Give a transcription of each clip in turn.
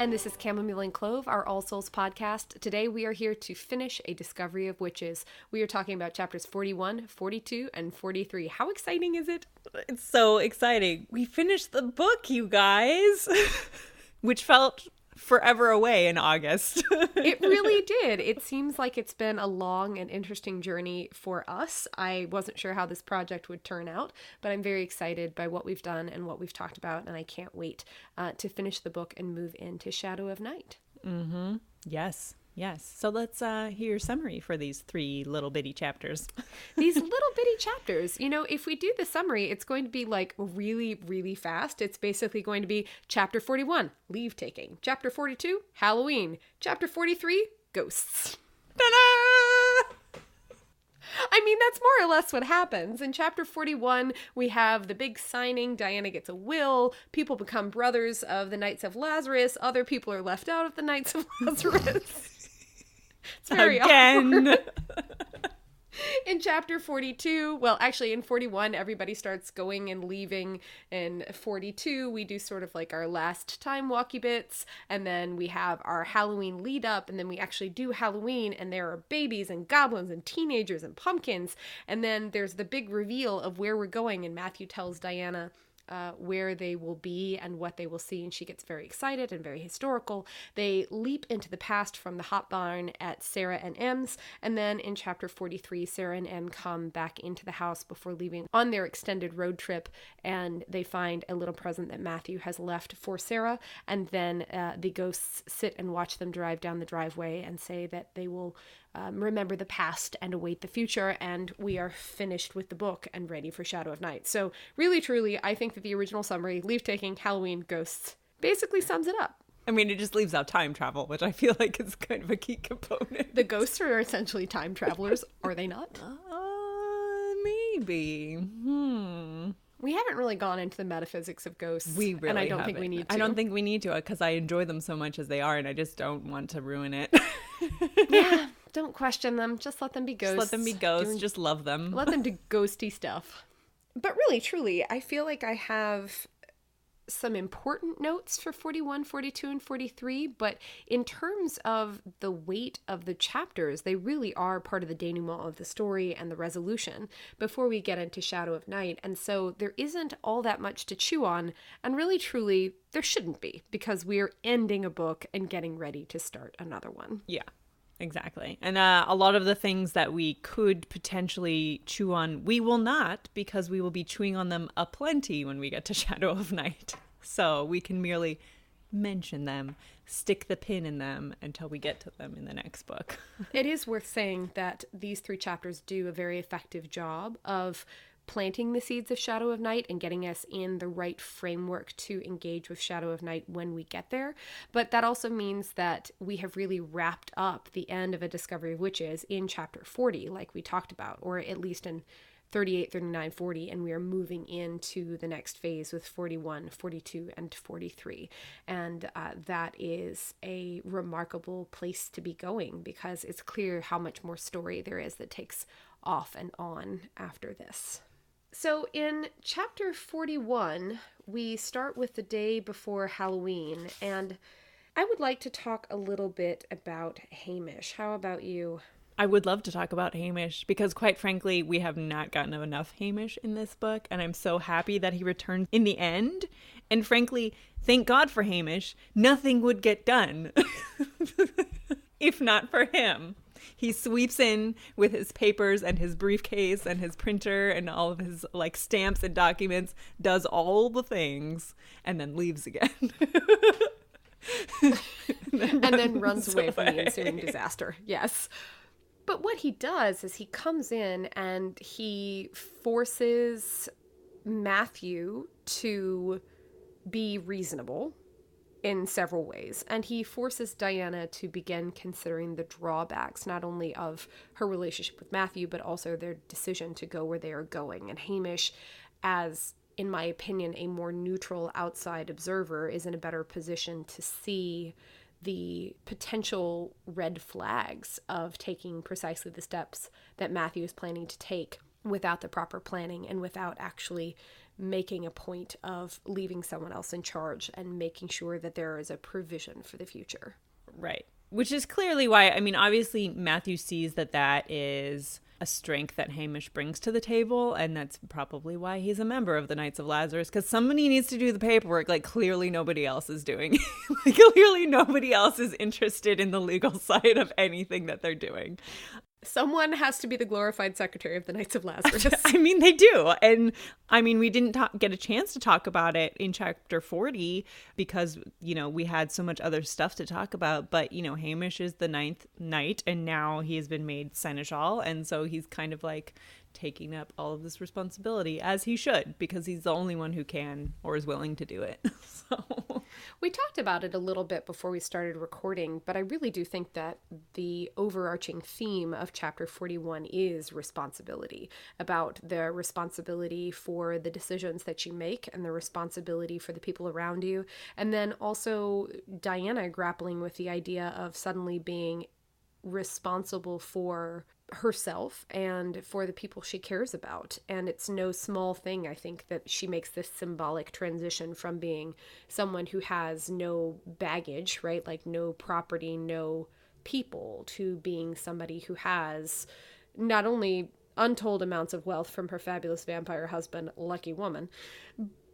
And this is Chamomile and Clove, our All Souls podcast. Today we are here to finish A Discovery of Witches. We are talking about chapters 41, 42, and 43. How exciting is it? It's so exciting. We finished the book, you guys, which felt forever away in August. It really did. It seems like it's been a long and interesting journey for us. I wasn't sure how this project would turn out, but I'm very excited by what we've done and what we've talked about, and I can't wait to finish the book and move into Shadow of Night. Mm-hmm. Yes. So let's hear your summary for these 3 little bitty chapters. These little bitty chapters, you know, if we do the summary, it's going to be like really, really fast. It's basically going to be chapter 41, leave taking. Chapter 42, Halloween. Chapter 43, ghosts. Ta-da! I mean, that's more or less what happens. In chapter 41, we have the big signing. Diana gets a will. People become brothers of the Knights of Lazarus. Other people are left out of the Knights of Lazarus. It's very awkward. In chapter 42, well, actually in 41, everybody starts going and leaving. In 42, we do sort of like our last time walkie bits, and then we have our Halloween lead up, and then we actually do Halloween, and there are babies and goblins and teenagers and pumpkins, and then there's the big reveal of where we're going, and Matthew tells Diana where they will be and what they will see, and she gets very excited and very historical. They leap into the past from the hot barn at Sarah and M's, and then in chapter 43, Sarah and M come back into the house before leaving on their extended road trip, and they find a little present that Matthew has left for Sarah, and then the ghosts sit and watch them drive down the driveway and say that they will remember the past and await the future, and we are finished with the book and ready for Shadow of Night. So really, truly, I think that the original summary, leave taking, Halloween, ghosts, basically sums it up. I mean, it just leaves out time travel, which I feel like is kind of a key component. The ghosts are essentially time travelers, are they not? Maybe. We haven't really gone into the metaphysics of ghosts. We really and I don't think we need to. I don't think we need to, because I enjoy them so much as they are, and I just don't want to ruin it. Yeah, don't question them. Just let them be ghosts. Just let them be ghosts. Just love them. Let them do ghosty stuff. But really, truly, I feel like I have some important notes for 41, 42, and 43, but in terms of the weight of the chapters, they really are part of the denouement of the story and the resolution before we get into Shadow of Night. And so there isn't all that much to chew on, and really, truly, there shouldn't be, because we're ending a book and getting ready to start another one. Yeah. Exactly. And a lot of the things that we could potentially chew on, we will not, because we will be chewing on them aplenty when we get to Shadow of Night. So we can merely mention them, stick the pin in them until we get to them in the next book. It is worth saying that these 3 chapters do a very effective job of planting the seeds of Shadow of Night and getting us in the right framework to engage with Shadow of Night when we get there. But that also means that we have really wrapped up the end of A Discovery of Witches in chapter 40, like we talked about, or at least in 38, 39, 40, and we are moving into the next phase with 41, 42, and 43. And that is a remarkable place to be going, because it's clear how much more story there is that takes off and on after this. So in chapter 41, we start with the day before Halloween, and I would like to talk a little bit about Hamish. How about you? I would love to talk about Hamish, because quite frankly, we have not gotten enough Hamish in this book, and I'm so happy that he returned in the end. And frankly, thank God for Hamish. Nothing would get done if not for him. He sweeps in with his papers and his briefcase and his printer and all of his like stamps and documents, does all the things, and then leaves again. and then runs away from the ensuing disaster. Yes. But what he does is he comes in and he forces Matthew to be reasonable in several ways. And he forces Diana to begin considering the drawbacks, not only of her relationship with Matthew, but also their decision to go where they are going. And Hamish, as, in my opinion, a more neutral outside observer, is in a better position to see the potential red flags of taking precisely the steps that Matthew is planning to take without the proper planning and without actually making a point of leaving someone else in charge and making sure that there is a provision for the future. Right. Which is clearly why, I mean, obviously Matthew sees that that is a strength that Hamish brings to the table, and that's probably why he's a member of the Knights of Lazarus, because somebody needs to do the paperwork. Like, clearly nobody else is doing. Like, clearly nobody else is interested in the legal side of anything that they're doing. Someone has to be the glorified secretary of the Knights of Lazarus. I mean, they do. And I mean, we didn't get a chance to talk about it in chapter 40 because, you know, we had so much other stuff to talk about. But, you know, Hamish is the 9th knight and now he has been made seneschal. And so he's kind of like taking up all of this responsibility, as he should, because he's the only one who can or is willing to do it. So we talked about it a little bit before we started recording, but I really do think that the overarching theme of chapter 41 is responsibility, about the responsibility for the decisions that you make and the responsibility for the people around you. And then also Diana grappling with the idea of suddenly being responsible for herself and for the people she cares about. And it's no small thing, I think, that she makes this symbolic transition from being someone who has no baggage, right? Like no property, no people, to being somebody who has not only untold amounts of wealth from her fabulous vampire husband, lucky woman,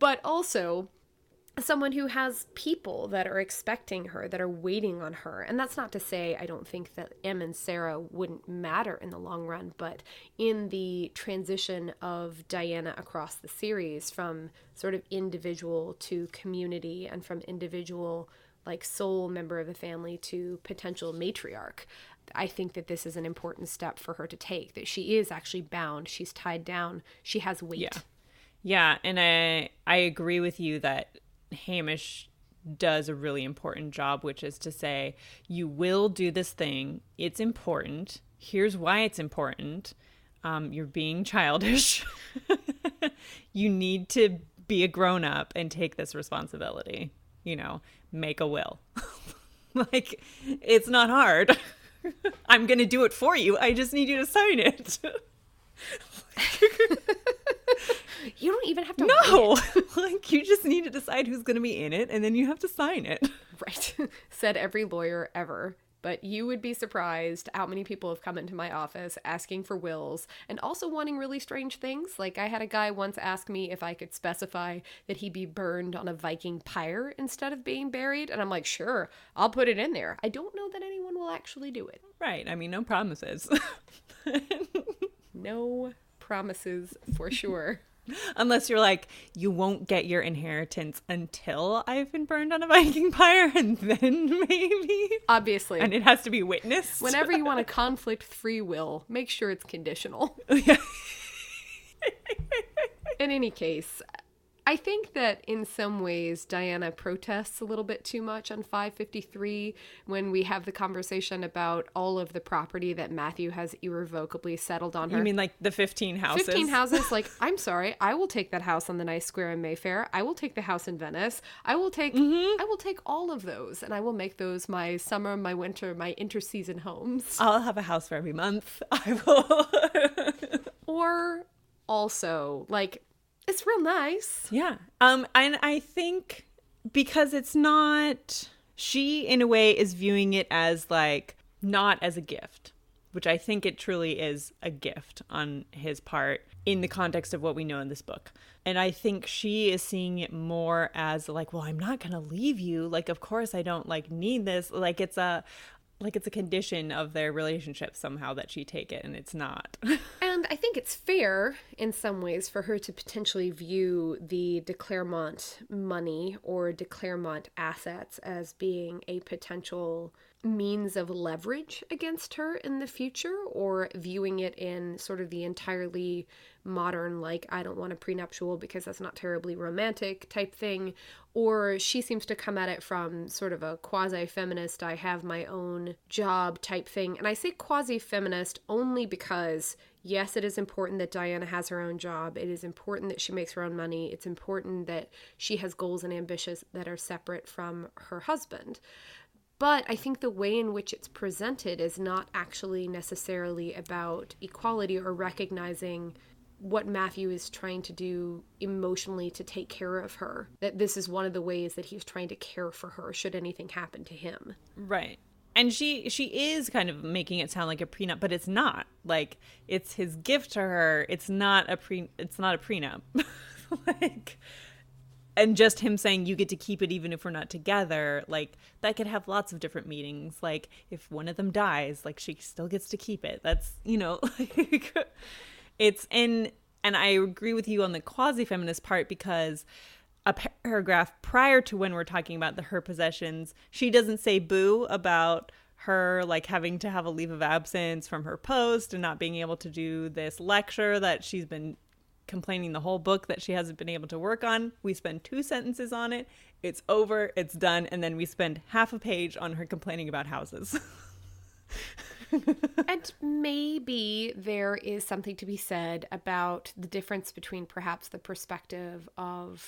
but also someone who has people that are expecting her, that are waiting on her. And that's not to say I don't think that Em and Sarah wouldn't matter in the long run, but in the transition of Diana across the series from sort of individual to community and from individual, like sole member of the family to potential matriarch, I think that this is an important step for her to take, that she is actually bound, she's tied down, she has weight. Yeah, and I agree with you that Hamish does a really important job, which is to say, you will do this thing. It's important. Here's why it's important. You're being childish. You need to be a grown-up and take this responsibility. You know, make a will. Like, it's not hard. I'm going to do it for you. I just need you to sign it. You don't even have to. No, like you just need to decide who's going to be in it, and then you have to sign it. Right, said every lawyer ever. But you would be surprised how many people have come into my office asking for wills and also wanting really strange things. Like I had a guy once ask me if I could specify that he be burned on a Viking pyre instead of being buried, and I'm like, sure, I'll put it in there. I don't know that anyone will actually do it. Right. I mean, no promises. No promises for sure. Unless you're like, you won't get your inheritance until I've been burned on a Viking pyre, and then maybe. Obviously. And it has to be witnessed. Whenever you want a conflict-free will, make sure it's conditional. Yeah. In any case, I think that in some ways Diana protests a little bit too much on 553 when we have the conversation about all of the property that Matthew has irrevocably settled on her. You mean like the 15 houses? 15 houses. Like, I'm sorry, I will take that house on the nice square in Mayfair. I will take the house in Venice. I will take all of those, and I will make those my summer, my winter, my interseason homes. I'll have a house for every month. I will. Or also, like, it's real nice. Yeah. And I think because it's not, she in a way is viewing it as like, not as a gift, which I think it truly is a gift on his part in the context of what we know in this book. And I think she is seeing it more as like, well, I'm not going to leave you. Like, of course I don't like need this. Like, it's a like it's a condition of their relationship somehow that she take it, and it's not. And I think it's fair in some ways for her to potentially view the de Clermont money or de Clermont assets as being a potential means of leverage against her in the future, or viewing it in sort of the entirely modern, like, I don't want a prenuptial because that's not terribly romantic type thing. Or she seems to come at it from sort of a quasi-feminist, I have my own job type thing. And I say quasi-feminist only because, yes, it is important that Diana has her own job. It is important that she makes her own money. It's important that she has goals and ambitions that are separate from her husband. But I think the way in which it's presented is not actually necessarily about equality or recognizing what Matthew is trying to do emotionally to take care of her. That this is one of the ways that he's trying to care for her should anything happen to him. Right. And she is kind of making it sound like a prenup, but it's not. Like, it's his gift to her. It's not a prenup. Like, and just him saying you get to keep it even if we're not together, like, that could have lots of different meanings. Like, if one of them dies, like, she still gets to keep it. That's, like, it's in, and I agree with you on the quasi-feminist part, because a paragraph prior to when we're talking about her possessions, she doesn't say boo about her, like, having to have a leave of absence from her post and not being able to do this lecture that she's been complaining the whole book that she hasn't been able to work on. We spend 2 sentences on it. It's over. It's done. And then we spend half a page on her complaining about houses. And maybe there is something to be said about the difference between perhaps the perspective of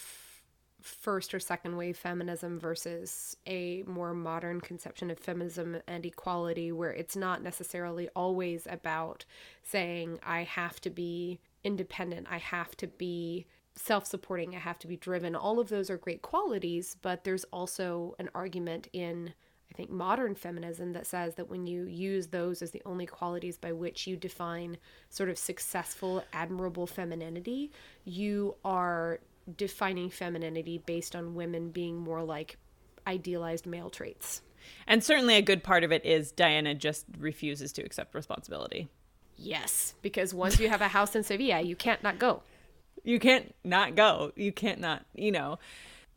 first or second wave feminism versus a more modern conception of feminism and equality, where it's not necessarily always about saying I have to be independent, I have to be self-supporting, I have to be driven. All of those are great qualities, but there's also an argument in, I think, modern feminism that says that when you use those as the only qualities by which you define sort of successful, admirable femininity, you are defining femininity based on women being more like idealized male traits. And certainly a good part of it is Diana just refuses to accept responsibility. Yes, because once you have a house in Sevilla, you can't not go. You can't not go. You can't not,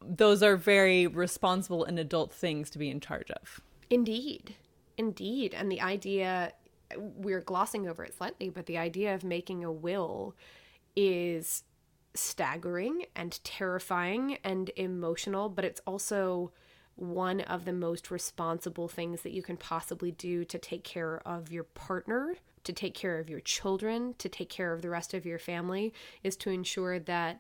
those are very responsible and adult things to be in charge of. Indeed. Indeed. And the idea, we're glossing over it slightly, but the idea of making a will is staggering and terrifying and emotional, but it's also one of the most responsible things that you can possibly do to take care of your partner, to take care of your children, to take care of the rest of your family, is to ensure that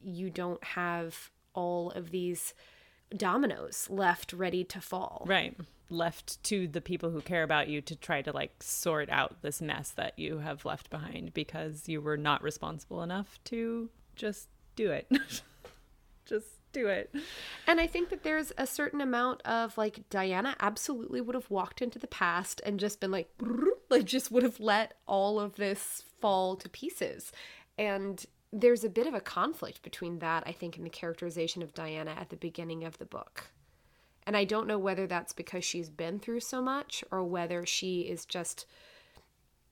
you don't have all of these dominoes left ready to fall. Right. Left to the people who care about you to try to, like, sort out this mess that you have left behind because you were not responsible enough to just do it. Just do it. And I think that there's a certain amount of, like, Diana absolutely would have walked into the past and just been like just would have let all of this fall to pieces. And there's a bit of a conflict between that, I think, in the characterization of Diana at the beginning of the book. And I don't know whether that's because she's been through so much or whether she is just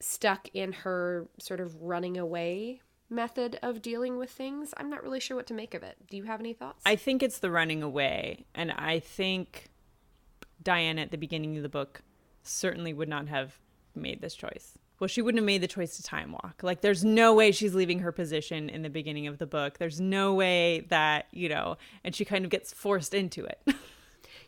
stuck in her sort of running away method of dealing with things. I'm not really sure what to make of it. Do you have any thoughts? I think it's the running away. And I think Diana at the beginning of the book certainly would not have made this choice. Well, she wouldn't have made the choice to time walk. Like, there's no way she's leaving her position in the beginning of the book. There's no way that, and she kind of gets forced into it.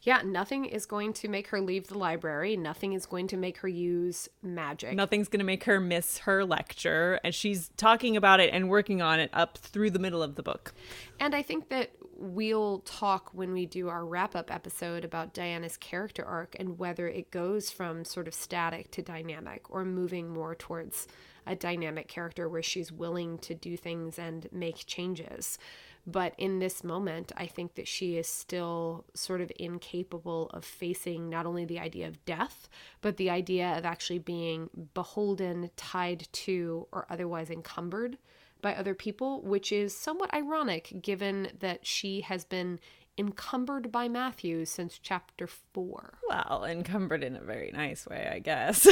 Yeah, nothing is going to make her leave the library. Nothing is going to make her use magic. Nothing's going to make her miss her lecture. And she's talking about it and working on it up through the middle of the book. And I think that we'll talk when we do our wrap-up episode about Diana's character arc and whether it goes from sort of static to dynamic or moving more towards a dynamic character where she's willing to do things and make changes. But in this moment, I think that she is still sort of incapable of facing not only the idea of death, but the idea of actually being beholden, tied to, or otherwise encumbered by other people, which is somewhat ironic given that she has been encumbered by Matthew since chapter 4. Well, encumbered in a very nice way, I guess.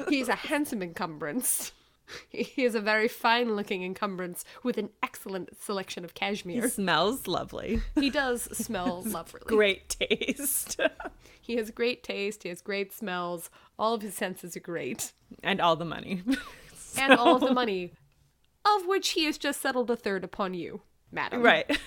He's a handsome encumbrance. He is a very fine-looking encumbrance with an excellent selection of cashmere. He smells lovely. He does smell lovely. Great taste. He has great taste. He has great smells. All of his senses are great. And all the money. And all of the money, of which he has just settled a third upon you, madam. Right.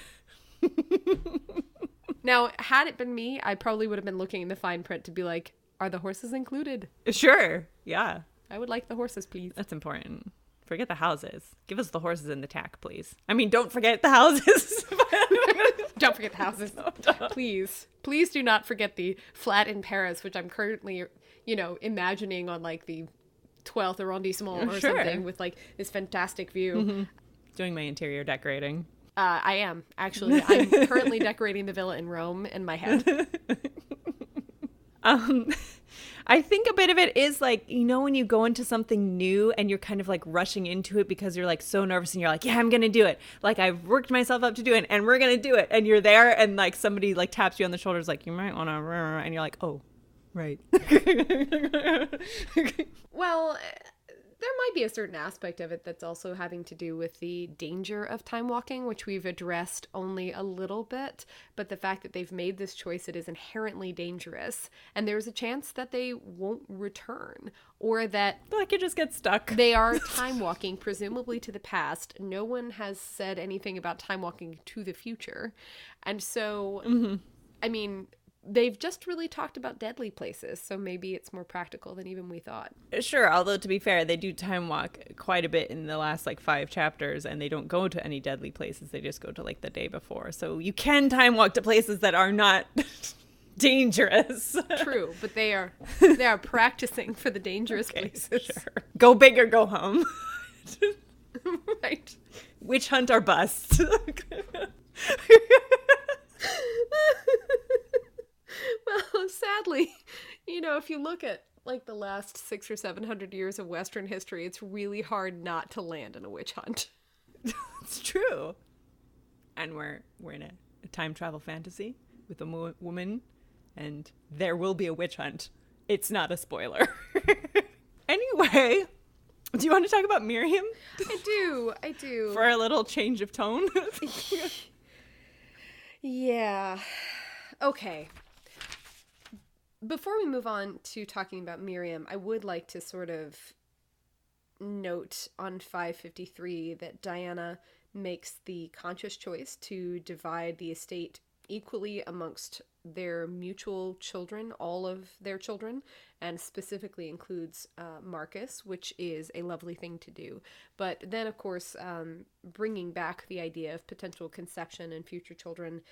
Now, had it been me, I probably would have been looking in the fine print to be like, are the horses included? Sure. Yeah. I would like the horses, please. That's important. Forget the houses. Give us the horses and the tack, please. I mean, don't forget the houses. Don't forget the houses. Please. Please do not forget the flat in Paris, which I'm currently, imagining on like the 12th arrondissement or something with like this fantastic view. Mm-hmm. Doing my interior decorating. I am, actually. I'm currently decorating the villa in Rome in my head. I think a bit of it is like, when you go into something new and you're kind of like rushing into it because you're like so nervous and you're like, yeah, I'm going to do it. Like I've worked myself up to do it and we're going to do it. And you're there and like somebody like taps you on the shoulders like, you might want to, and you're like, oh, right. Well, there might be a certain aspect of it that's also having to do with the danger of time walking, which we've addressed only a little bit, but the fact that they've made this choice, it is inherently dangerous, and there's a chance that they won't return, or that like you just get stuck. They are time walking, presumably to the past. No one has said anything about time walking to the future, and so, I mean, they've just really talked about deadly places, so maybe it's more practical than even we thought. Sure, although to be fair, they do time walk quite a bit in the last like 5 chapters, and they don't go to any deadly places. They just go to like the day before. So you can time walk to places that are not dangerous. True, but they are practicing for the dangerous places. Sure. Go big or go home. Right. Witch hunt or bust. Well, sadly, if you look at like the last 600 or 700 years of Western history, it's really hard not to land in a witch hunt. It's true. And we're in a time travel fantasy with a woman, and there will be a witch hunt. It's not a spoiler. Anyway, do you want to talk about Miriam? I do. For a little change of tone? Yeah. Okay. Before we move on to talking about Miriam, I would like to sort of note on 553 that Diana makes the conscious choice to divide the estate equally amongst their mutual children, all of their children, and specifically includes Marcus, which is a lovely thing to do. But then, of course, bringing back the idea of potential conception and future children,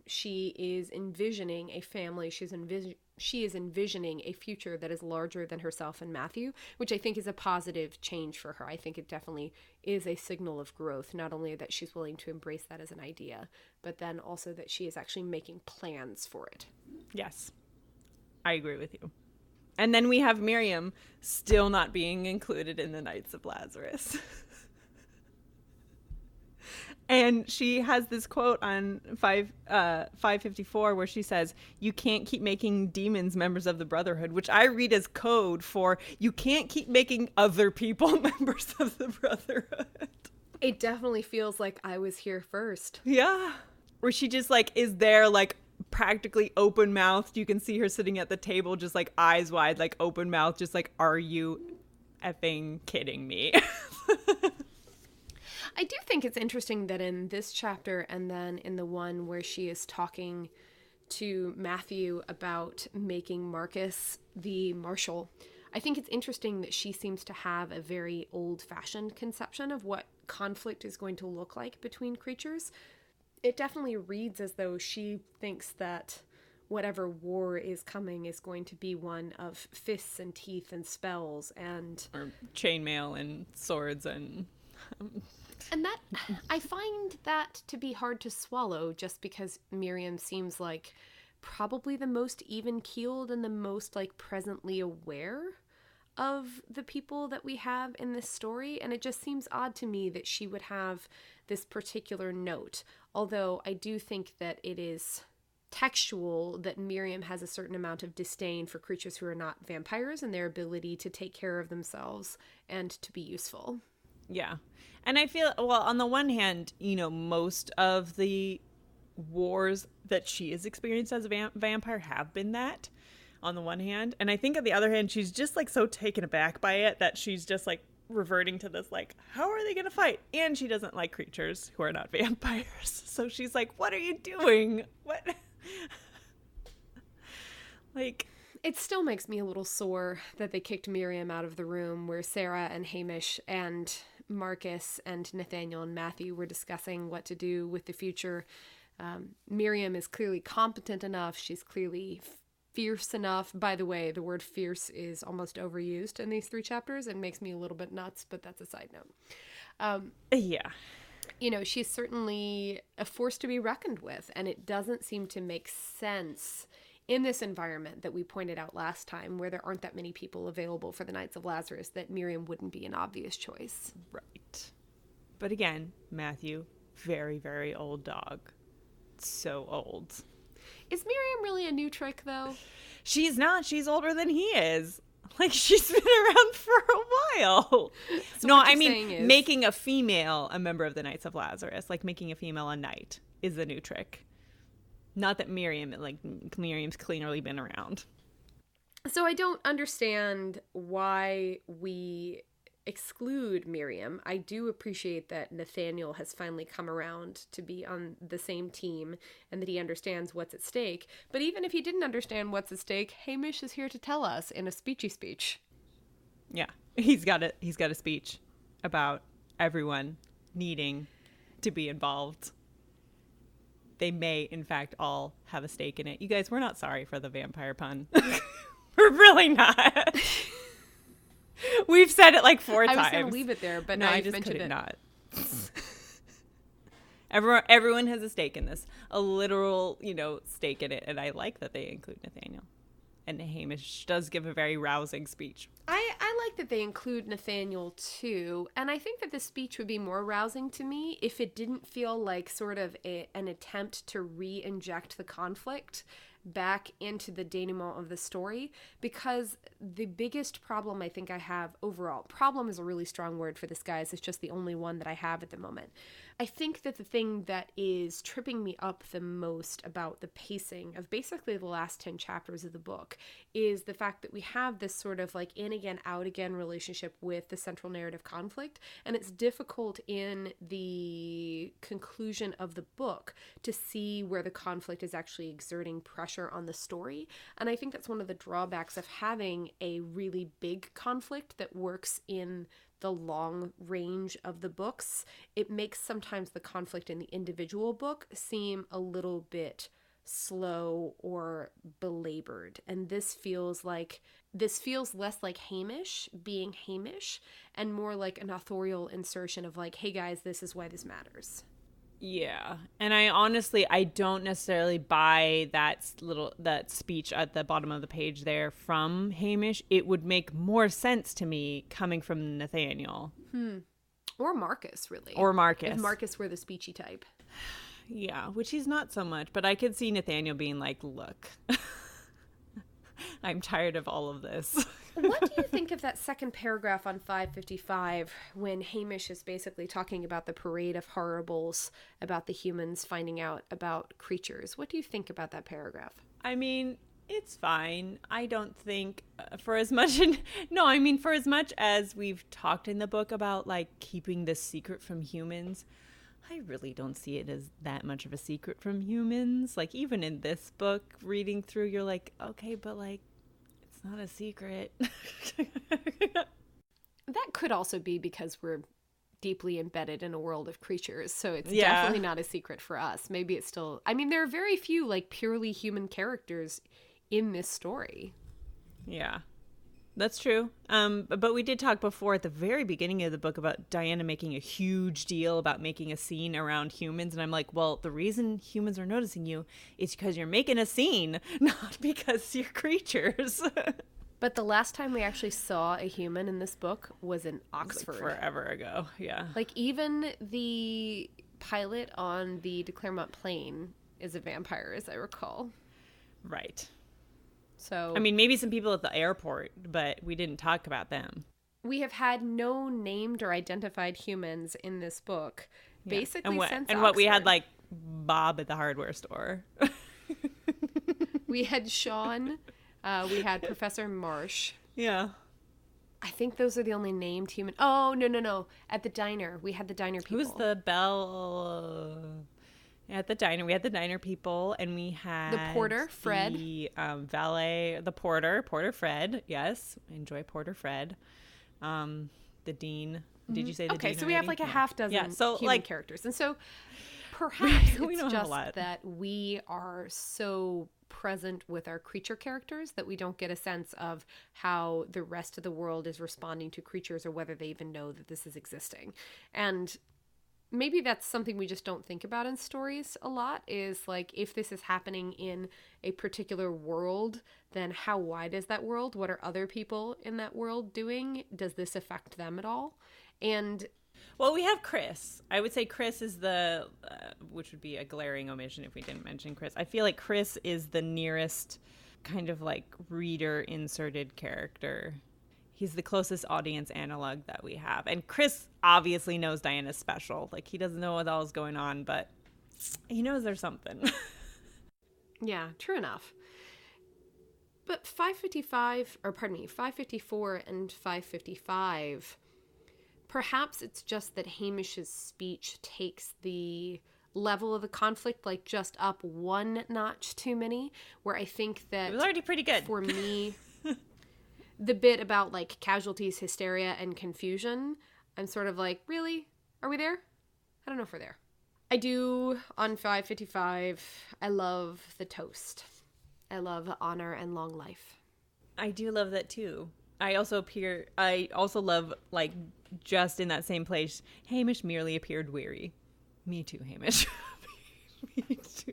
she is envisioning a family. She is envisioning a future that is larger than herself and Matthew, which I think is a positive change for her. I think it definitely is a signal of growth, not only that she's willing to embrace that as an idea, but then also that she is actually making plans for it. Yes, I agree with you. And then we have Miriam still not being included in the Knights of Lazarus. And she has this quote on 554 where she says, "You can't keep making demons members of the Brotherhood," which I read as code for you can't keep making other people members of the Brotherhood. It definitely feels like I was here first. Yeah. Where she just like is there like practically open mouthed. You can see her sitting at the table just like eyes wide, like open mouth, just like, are you effing kidding me? I do think it's interesting that in this chapter and then in the one where she is talking to Matthew about making Marcus the marshal, I think it's interesting that she seems to have a very old-fashioned conception of what conflict is going to look like between creatures. It definitely reads as though she thinks that whatever war is coming is going to be one of fists and teeth and spells and... Or chainmail and swords and... And that, I find that to be hard to swallow just because Miriam seems like probably the most even-keeled and the most like presently aware of the people that we have in this story. And it just seems odd to me that she would have this particular note. Although I do think that it is textual that Miriam has a certain amount of disdain for creatures who are not vampires and their ability to take care of themselves and to be useful. Yeah. And I feel, well, on the one hand, most of the wars that she has experienced as a vampire have been that, on the one hand. And I think on the other hand, she's just like so taken aback by it that she's just like reverting to this, like, how are they going to fight? And she doesn't like creatures who are not vampires. So she's like, what are you doing? What? Like, it still makes me a little sore that they kicked Miriam out of the room where Sarah and Hamish and Marcus and Nathaniel and Matthew were discussing what to do with the future. Miriam is clearly competent enough. She's clearly fierce enough. By the way, the word fierce is almost overused in these 3 chapters and makes me a little bit nuts, but that's a side note. Yeah. She's certainly a force to be reckoned with, and it doesn't seem to make sense in this environment that we pointed out last time, where there aren't that many people available for the Knights of Lazarus, that Miriam wouldn't be an obvious choice. Right. But again, Matthew, very, very old dog. So old. Is Miriam really a new trick, though? She's not. She's older than he is. Like, she's been around for a while. So no, I mean, is... making a female a member of the Knights of Lazarus, like making a female a knight, is the new trick. Not that Miriam's clearly been around. So I don't understand why we exclude Miriam. I do appreciate that Nathaniel has finally come around to be on the same team and that he understands what's at stake. But even if he didn't understand what's at stake, Hamish is here to tell us in a speechy speech. Yeah, he's got a speech about everyone needing to be involved. They may, in fact, all have a stake in it. You guys, we're not sorry for the vampire pun. We're really not. We've said it like 4 times. I was going to leave it there, but no, now I you've just mentioned couldn't it. Not. Everyone has a stake in this, a literal, stake in it, and I like that they include Nathaniel. And Hamish does give a very rousing speech. I like that they include Nathaniel too, and I think that the speech would be more rousing to me if it didn't feel like sort of an attempt to re-inject the conflict back into the denouement of the story, because the biggest problem I think I have overall, problem is a really strong word for this, guys, it's just the only one that I have at the moment. I think that the thing that is tripping me up the most about the pacing of basically the last 10 chapters of the book is the fact that we have this sort of like in again, out again relationship with the central narrative conflict, and it's difficult in the conclusion of the book to see where the conflict is actually exerting pressure on the story. And I think that's one of the drawbacks of having a really big conflict that works in the long range of the books. It makes sometimes the conflict in the individual book seem a little bit slow or belabored. And this feels less like Hamish being Hamish and more like an authorial insertion of like, hey guys, this is why this matters. Yeah. And I don't necessarily buy that speech at the bottom of the page there from Hamish. It would make more sense to me coming from Nathaniel. Or Marcus, really. Or Marcus. If Marcus were the speechy type. Yeah, which he's not so much, but I could see Nathaniel being like, look, I'm tired of all of this. What do you think of that second paragraph on 555 when Hamish is basically talking about the parade of horribles, about the humans finding out about creatures? What do you think about that paragraph? I mean, it's fine. I don't think for as much as we've talked in the book about like keeping this secret from humans, I really don't see it as that much of a secret from humans. Like even in this book, reading through, you're like, okay, but like, it's not a secret. That could also be because we're deeply embedded in a world of creatures, so it's definitely not a secret for us. Maybe it's still, I mean, there are very few like purely human characters in this story. Yeah, that's true. But we did talk before at the very beginning of the book about Diana making a huge deal about making a scene around humans. And I'm like, well, the reason humans are noticing you is because you're making a scene, not because you're creatures. But the last time we actually saw a human in this book was in Oxford. Like forever ago, yeah. Like even the pilot on the de Clermont plane is a vampire, as I recall. Right. So I mean, maybe some people at the airport, but we didn't talk about them. we have had no named or identified humans in this book, basically since and what we had, Oxford. like, Bob at the hardware store. We had Sean, we had Professor Marsh. Yeah. I think those are the only named human. Oh, no. At the diner, we had the diner people. Who's the bell? At the diner, we had the diner people, and we had The porter, Fred. the valet, the porter Fred. Yes, enjoy Porter Fred. The dean. Did you say the dean? Okay, so we have like a half dozen human characters, and so perhaps we it's don't have a just lot. that we are so present with our creature characters that we don't get a sense of how the rest of the world is responding to creatures, or whether they even know that this is existing. And maybe that's something we just don't think about in stories a lot, is like, if this is happening in a particular world, then how wide is that world? What are other people in that world doing? Does this affect them at all? And Well, we have Chris. I would say Chris is the, which would be a glaring omission if we didn't mention Chris. I feel like Chris is the nearest kind of like reader inserted character. He's the closest audience analog that we have. And Chris obviously knows Diana's special. Like, he doesn't know what all is going on, but he knows there's something. yeah, true enough. But 554 and 555, perhaps it's just that Hamish's speech takes the level of the conflict like just up one notch too many, where I think that It was already pretty good. For me, the bit about like casualties, hysteria, and confusion, I'm sort of like, really? Are we there? I don't know if we're there. I do, on 555, I love the toast. I love honor and long life. I do love that too. I also love, like, just in that same place, Hamish merely appeared weary. Me too, Hamish. Me too.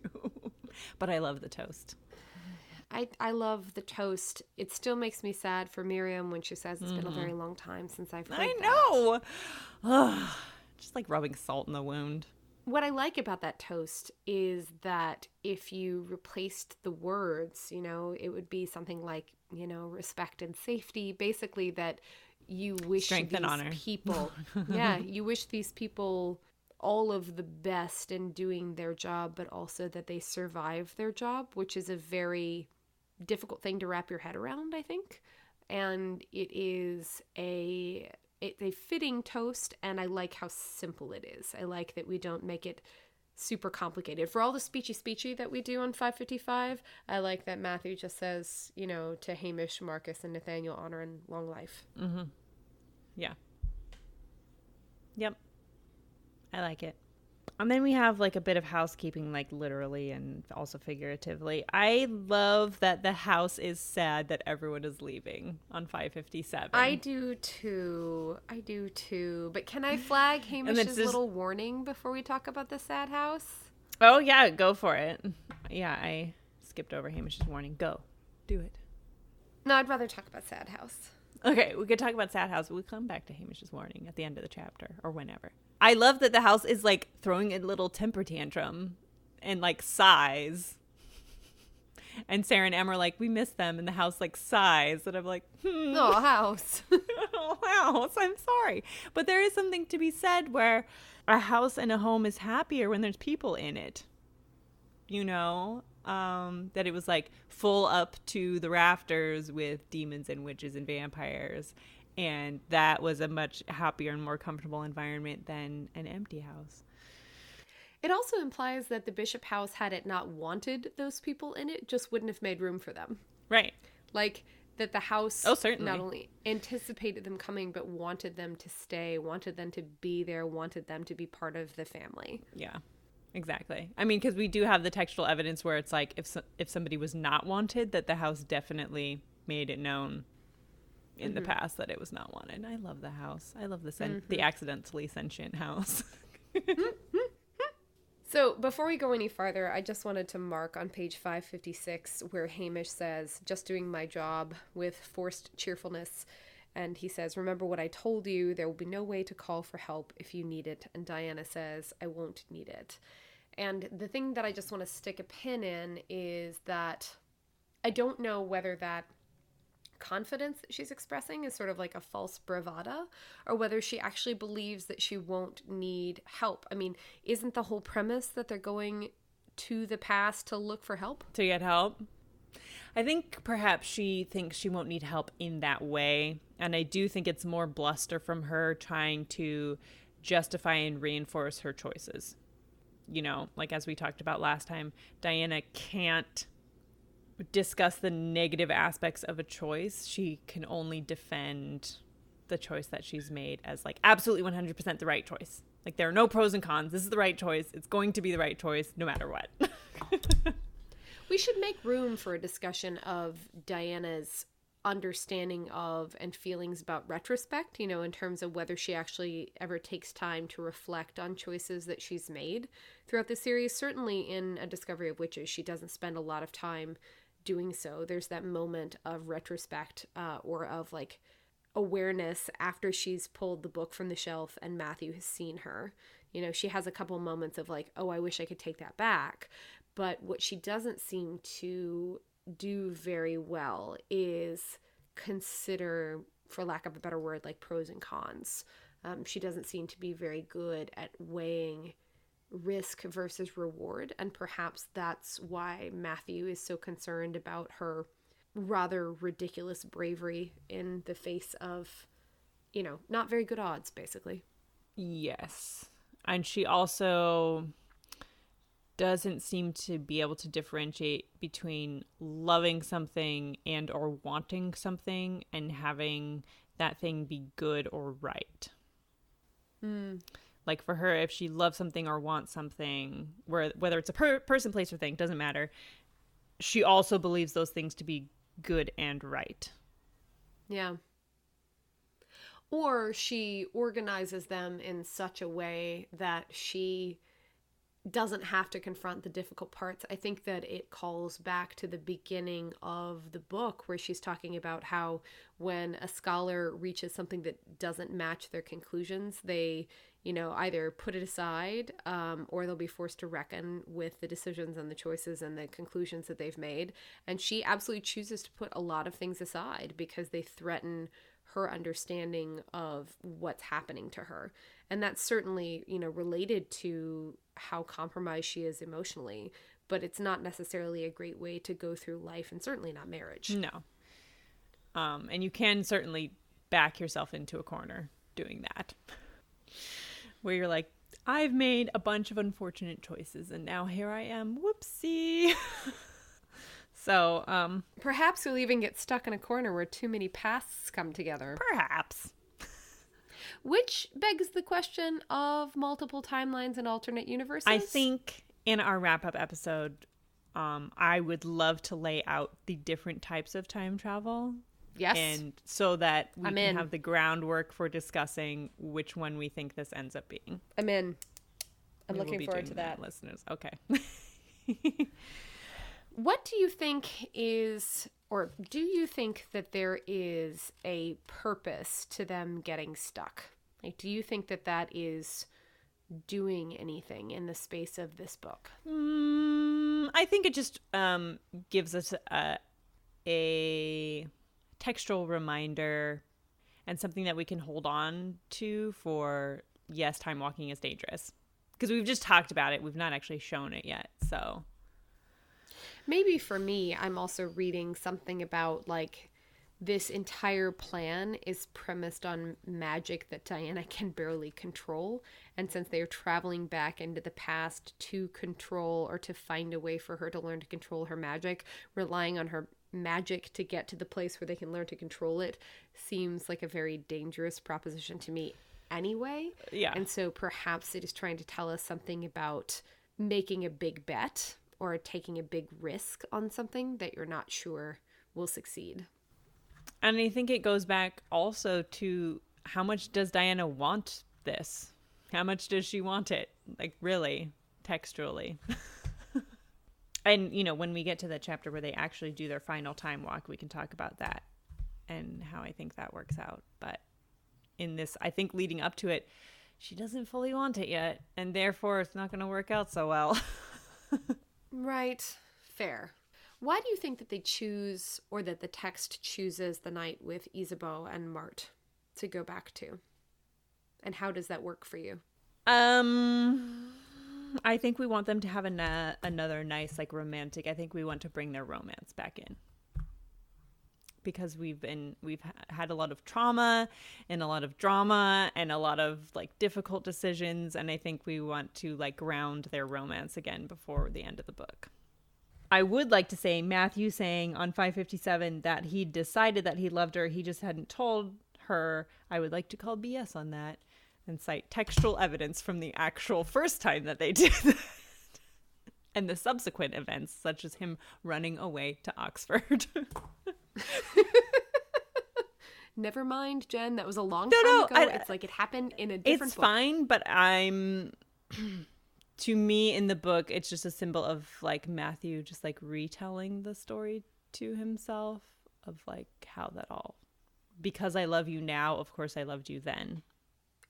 But I love the toast. I love the toast. It still makes me sad for Miriam when she says it's been a very long time since I've heard I that. know. Ugh. Just like rubbing salt in the wound. What I like about that toast is that if you replaced the words, it would be something like, respect and safety. Basically, that you wish Strength and honor. People, you wish these people all of the best in doing their job, but also that they survive their job, which is a very difficult thing to wrap your head around, I think. And it is a fitting toast, and I like how simple it is. I like that we don't make it super complicated. For all the speechy that we do on 555, I like that Matthew just says, to Hamish, Marcus, and Nathaniel, honor and long life. Mm-hmm. Yeah. Yep. I like it. And then we have like a bit of housekeeping, like literally and also figuratively. I love that the house is sad that everyone is leaving on 557. I do too. But can I flag Hamish's little warning before we talk about the sad house? Oh, yeah, go for it. Yeah, I skipped over Hamish's warning. Go. Do it. No, I'd rather talk about sad house. Okay, we could talk about sad house, but we'll come back to Hamish's warning at the end of the chapter or whenever. I love that the house is like throwing a little temper tantrum and like sighs. And Sarah and Em are like, we miss them, and the house like sighs. And I'm like, Oh, house. Oh, house, I'm sorry. But there is something to be said where a house and a home is happier when there's people in it. That it was like full up to the rafters with demons and witches and vampires. And that was a much happier and more comfortable environment than an empty house. It also implies that the Bishop house, had it not wanted those people in it, just wouldn't have made room for them. Right. Like that the house certainly not only anticipated them coming, but wanted them to stay, wanted them to be there, wanted them to be part of the family. Yeah, exactly. I mean, because we do have the textual evidence where it's like if somebody was not wanted, that the house definitely made it known in the past that it was not wanted. I love the house. I love the accidentally sentient house. So before we go any farther, I just wanted to mark on page 556 where Hamish says, just doing my job with forced cheerfulness. And he says, remember what I told you, there will be no way to call for help if you need it. And Diana says, I won't need it. And the thing that I just want to stick a pin in is that I don't know whether that confidence that she's expressing is sort of like a false bravado, or whether she actually believes that she won't need help. I mean, isn't the whole premise that they're going to the past to look for help? To get help? I think perhaps she thinks she won't need help in that way. And I do think it's more bluster from her trying to justify and reinforce her choices. You know, like as we talked about last time, Diana can't discuss the negative aspects of a choice. She can only defend the choice that she's made as like absolutely 100% the right choice. Like there are no pros and cons. This is the right choice. It's going to be the right choice no matter what. We should make room for a discussion of Diana's understanding of and feelings about retrospect, you know, in terms of whether she actually ever takes time to reflect on choices that she's made throughout the series. Certainly in A Discovery of Witches, she doesn't spend a lot of time doing so. There's that moment of retrospect or of like awareness after she's pulled the book from the shelf and Matthew has seen her. You know, she has a couple moments of like, oh, I wish I could take that back. But what she doesn't seem to do very well is consider, for lack of a better word, like pros and cons. She doesn't seem to be very good at weighing risk versus reward. And perhaps that's why Matthew is so concerned about her rather ridiculous bravery in the face of, you know, not very good odds, basically. Yes. And she also doesn't seem to be able to differentiate between loving something and or wanting something and having that thing be good or right. Like for her, if she loves something or wants something, whether it's a person, place, or thing, doesn't matter, she also believes those things to be good and right. Yeah. Or she organizes them in such a way that she doesn't have to confront the difficult parts. I think that it calls back to the beginning of the book where she's talking about how when a scholar reaches something that doesn't match their conclusions, they, you know, either put it aside or they'll be forced to reckon with the decisions and the choices and the conclusions that they've made. And she absolutely chooses to put a lot of things aside because they threaten her understanding of what's happening to her. And that's certainly, you know, related to how compromised she is emotionally, but it's not necessarily a great way to go through life, and certainly not marriage. No. And you can certainly back yourself into a corner doing that, where you're like, I've made a bunch of unfortunate choices and now here I am. Whoopsie. So, perhaps you'll even get stuck in a corner where too many pasts come together. Perhaps. Which begs the question of multiple timelines and alternate universes. I think in our wrap-up episode, I would love to lay out the different types of time travel. Yes. And so that we can have the groundwork for discussing which one we think this ends up being. I'm in. I'm looking forward to that. Listeners. Okay. What do you think is, or do you think that there is a purpose to them getting stuck? Like, do you think that that is doing anything in the space of this book? I think it just gives us a textual reminder and something that we can hold on to for, yes, time walking is dangerous. Because we've just talked about it. We've not actually shown it yet, so... Maybe for me, I'm also reading something about like this entire plan is premised on magic that Diana can barely control. And since they are traveling back into the past to control or to find a way for her to learn to control her magic, relying on her magic to get to the place where they can learn to control it seems like a very dangerous proposition to me anyway. Yeah. And so perhaps it is trying to tell us something about making a big bet or taking a big risk on something that you're not sure will succeed. And I think it goes back also to how much does Diana want this? How much does she want it? Like, really, textually. And, you know, when we get to the chapter where they actually do their final time walk, we can talk about that. and how I think that works out. But in this, I think leading up to it, she doesn't fully want it yet, and therefore it's not going to work out so well. Right. Fair. Why do you think that they choose, or that the text chooses, the night with Isabeau and Mart to go back to? And how does that work for you? I think we want them to have another nice, like, romantic. I think we want to bring their romance back in, because we've had a lot of trauma and a lot of drama and a lot of, like, difficult decisions, and I think we want to, like, ground their romance again before the end of the book. I would like to say Matthew saying on 557 that he decided that he loved her, he just hadn't told her. I would like to call BS on that and cite textual evidence from the actual first time that they did that. And the subsequent events, such as him running away to Oxford. Never mind, Jen. That was a long time ago. It's like it happened in a different book. It's fine, but to me in the book, it's just a symbol of, like, Matthew just, like, retelling the story to himself of, like, how that all, because I love you now, of course I loved you then.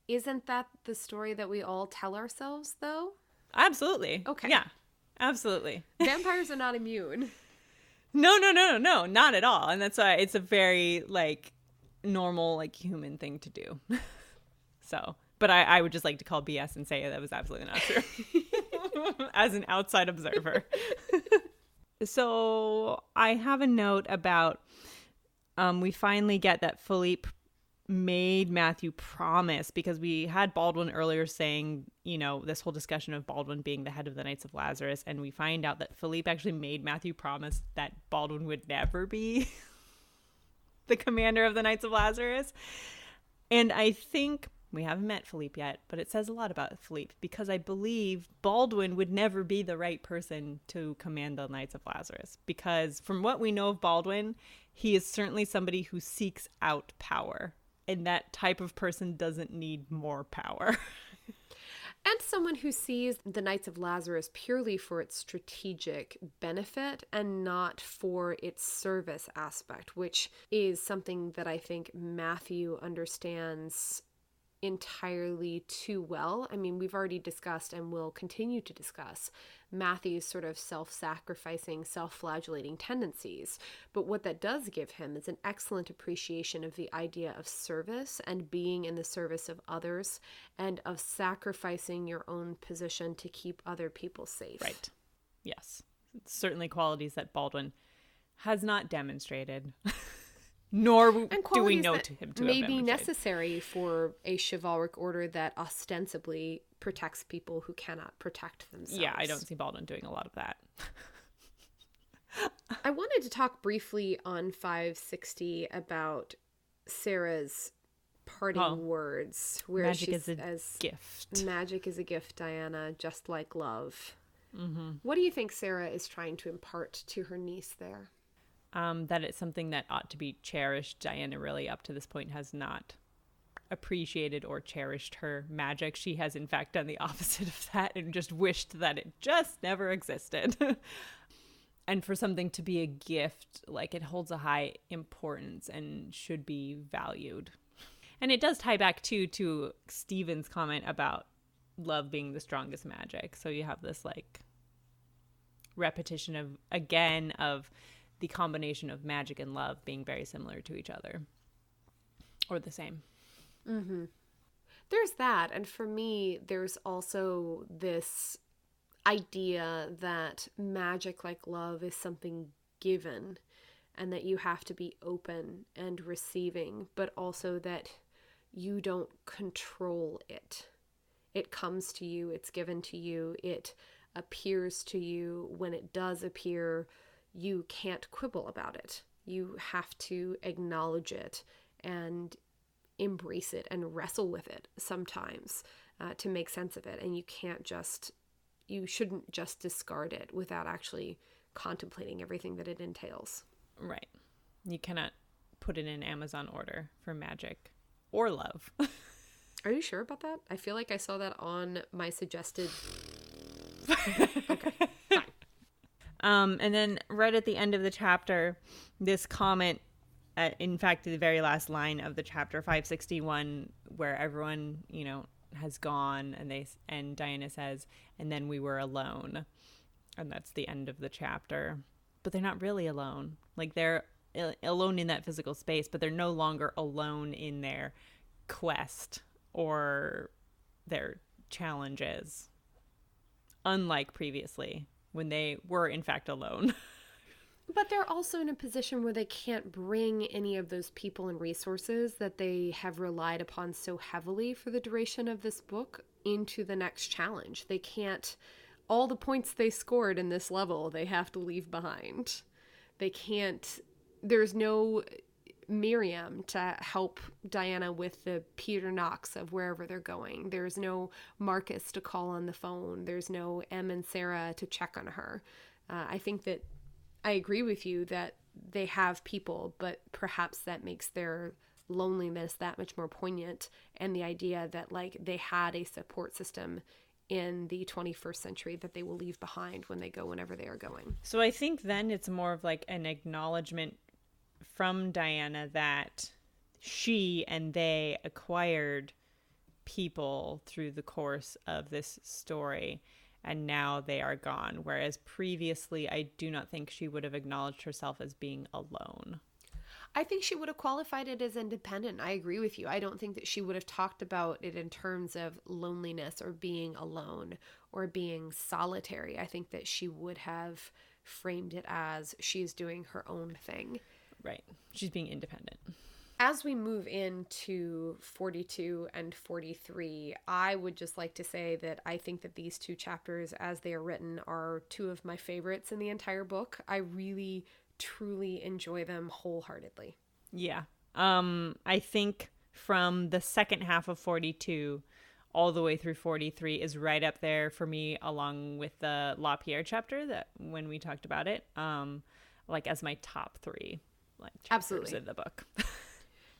Isn't that the story that we all tell ourselves, though? Absolutely. Okay. Yeah, absolutely. Vampires are not immune. No, not at all. And that's why it's a very, like, normal, like, human thing to do. So, but I would just like to call BS and say that was absolutely not true as an outside observer. So I have a note about we finally get that Philippe made Matthew promise, because we had Baldwin earlier saying, you know, this whole discussion of Baldwin being the head of the Knights of Lazarus, and we find out that Philippe actually made Matthew promise that Baldwin would never be the commander of the Knights of Lazarus. And I think, we haven't met Philippe yet, but it says a lot about Philippe, because I believe Baldwin would never be the right person to command the Knights of Lazarus, because from what we know of Baldwin, he is certainly somebody who seeks out power. And that type of person doesn't need more power. And someone who sees the Knights of Lazarus purely for its strategic benefit and not for its service aspect, which is something that I think Matthew understands entirely too well. I mean, we've already discussed and will continue to discuss Matthew's sort of self-sacrificing, self-flagellating tendencies. But what that does give him is an excellent appreciation of the idea of service and being in the service of others and of sacrificing your own position to keep other people safe. Right. Yes. It's certainly qualities that Baldwin has not demonstrated. Nor do we know to him to may have be demonstrated. necessary for a chivalric order that ostensibly protects people who cannot protect themselves. Yeah, I don't see Baldwin doing a lot of that. I wanted to talk briefly on 560 about Sarah's parting words, where magic she's is a gift. Magic is a gift, Diana, just like love. Mm-hmm. What do you think Sarah is trying to impart to her niece there? That it's something that ought to be cherished. Diana really, up to this point, has not appreciated or cherished her magic. She has, in fact, done the opposite of that and just wished that it just never existed. And for something to be a gift, like, it holds a high importance and should be valued. And it does tie back, too, to Stephen's comment about love being the strongest magic. So you have this, like, repetition of, again, of the combination of magic and love being very similar to each other, or the same. Mm-hmm. There's that. And for me, there's also this idea that magic, like love, is something given and that you have to be open and receiving, but also that you don't control it. It comes to you, it's given to you, it appears to you. When it does appear, you can't quibble about it. You have to acknowledge it and embrace it and wrestle with it sometimes to make sense of it. And you shouldn't just discard it without actually contemplating everything that it entails. Right. You cannot put in an Amazon order for magic or love. Are you sure about that? I feel like I saw that on my suggested... Okay, fine. And then right at the end of the chapter, this comment in fact, the very last line of the chapter 561, where everyone, has gone, and Diana says, and then we were alone. And that's the end of the chapter. But they're not really alone. Like, they're alone in that physical space, but they're no longer alone in their quest or their challenges. Unlike previously, when they were, in fact, alone. But they're also in a position where they can't bring any of those people and resources that they have relied upon so heavily for the duration of this book into the next challenge. They can't, all the points they scored in this level, they have to leave behind. They can't, there's no Miriam to help Diana with the Peter Knox of wherever they're going. There's no Marcus to call on the phone. There's no Em and Sarah to check on her. I think that I agree with you that they have people, but perhaps that makes their loneliness that much more poignant. And the idea that like they had a support system in the 21st century that they will leave behind when they go whenever they are going. So I think then it's more of like an acknowledgement from Diana that she and they acquired people through the course of this story. And now they are gone. Whereas previously, I do not think she would have acknowledged herself as being alone. I think she would have qualified it as independent. I agree with you. I don't think that she would have talked about it in terms of loneliness or being alone or being solitary. I think that she would have framed it as she's doing her own thing. Right. She's being independent. As we move into 42 and 43, I would just like to say that I think that these two chapters, as they are written, are two of my favorites in the entire book. I really, truly enjoy them wholeheartedly. Yeah. I think from the second half of 42 all the way through 43 is right up there for me, along with the LaPierre chapter that when we talked about it, like as my top three chapters Absolutely. in the book.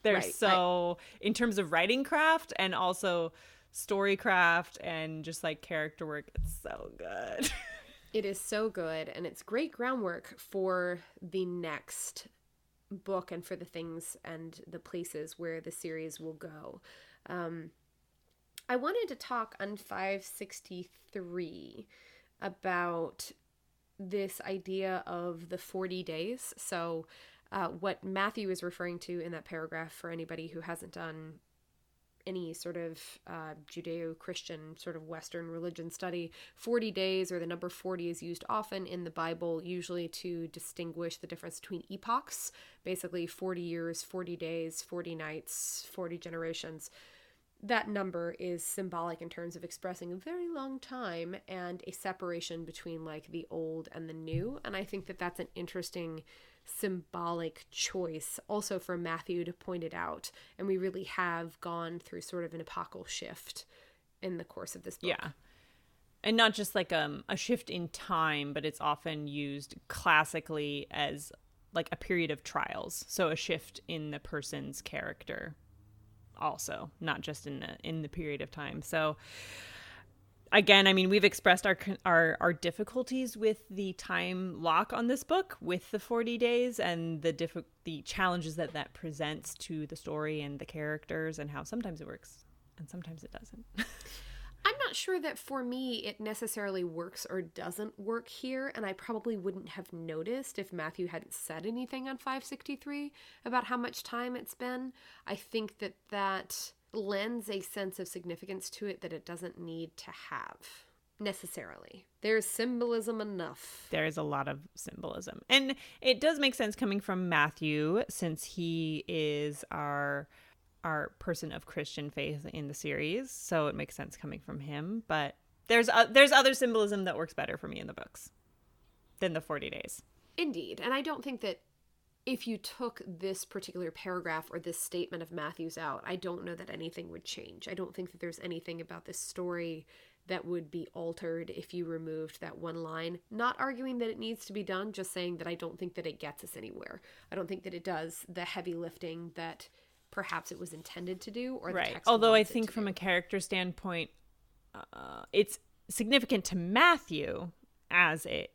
They're right. so, in terms of writing craft and also story craft and just like character work, it's so good. It is so good, and it's great groundwork for the next book and for the things and the places where the series will go. I wanted to talk on 563 about this idea of the 40 days. So what Matthew is referring to in that paragraph, for anybody who hasn't done any sort of Judeo-Christian sort of Western religion study, 40 days or the number 40 is used often in the Bible, usually to distinguish the difference between epochs, basically 40 years, 40 days, 40 nights, 40 generations. That number is symbolic in terms of expressing a very long time and a separation between like the old and the new. And I think that that's an interesting symbolic choice also for Matthew to point it out. And we really have gone through sort of an epochal shift in the course of this book. Yeah. And not just like a shift in time, but it's often used classically as like a period of trials. So a shift in the person's character also, not just in the period of time. So again, I mean, we've expressed our difficulties with the time lock on this book with the 40 days and the challenges that presents to the story and the characters and how sometimes it works and sometimes it doesn't. I'm not sure that for me it necessarily works or doesn't work here, and I probably wouldn't have noticed if Matthew hadn't said anything on 563 about how much time it's been. I think that lends a sense of significance to it that it doesn't need to have necessarily. There's symbolism enough. There is a lot of symbolism. And it does make sense coming from Matthew, since he is our person of Christian faith in the series. So it makes sense coming from him. But there's other symbolism that works better for me in the books than the 40 days. Indeed. And I don't think that if you took this particular paragraph or this statement of Matthew's out, I don't know that anything would change. I don't think that there's anything about this story that would be altered if you removed that one line. Not arguing that it needs to be done, just saying that I don't think that it gets us anywhere. I don't think that it does the heavy lifting that perhaps it was intended to do, or the right. text Although I wants it think to from do. a character standpoint, it's significant to Matthew as a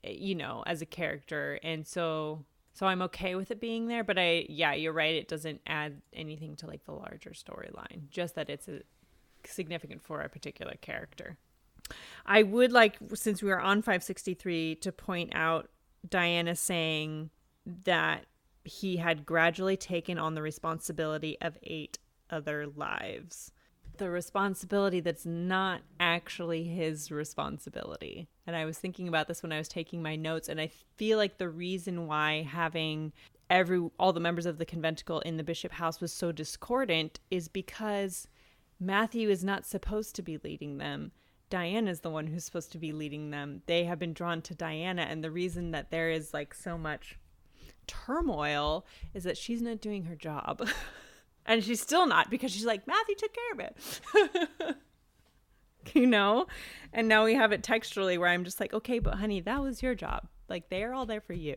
character, and so So I'm okay with it being there, but yeah, you're right. It doesn't add anything to like the larger storyline, just that it's significant for a particular character. I would like, since we are on 563, to point out Diana saying that he had gradually taken on the responsibility of 8 other lives. The responsibility that's not actually his responsibility. And I was thinking about this when I was taking my notes, and I feel like the reason why having all the members of the conventicle in the bishop house was so discordant is because Matthew is not supposed to be leading them. Diana is the one who's supposed to be leading them. They have been drawn to Diana, and the reason that there is like so much turmoil is that she's not doing her job. And she's still not, because she's like, Matthew took care of it. You know? And now we have it textually where I'm just like, okay, but honey, that was your job. Like, they're all there for you.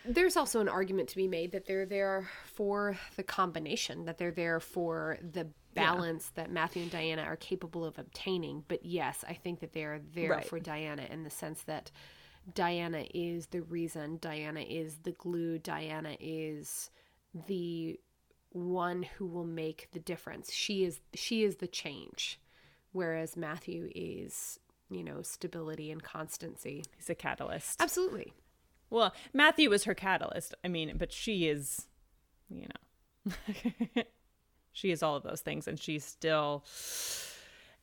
There's also an argument to be made that they're there for the combination, that they're there for the balance that Matthew and Diana are capable of obtaining. But yes, I think that they're there for Diana in the sense that Diana is the reason, Diana is the glue, Diana is the one who will make the difference. She is the change, whereas Matthew is, stability and constancy. He's a catalyst. Absolutely. Well, Matthew was her catalyst. I mean, but she is, she is all of those things, and she's still,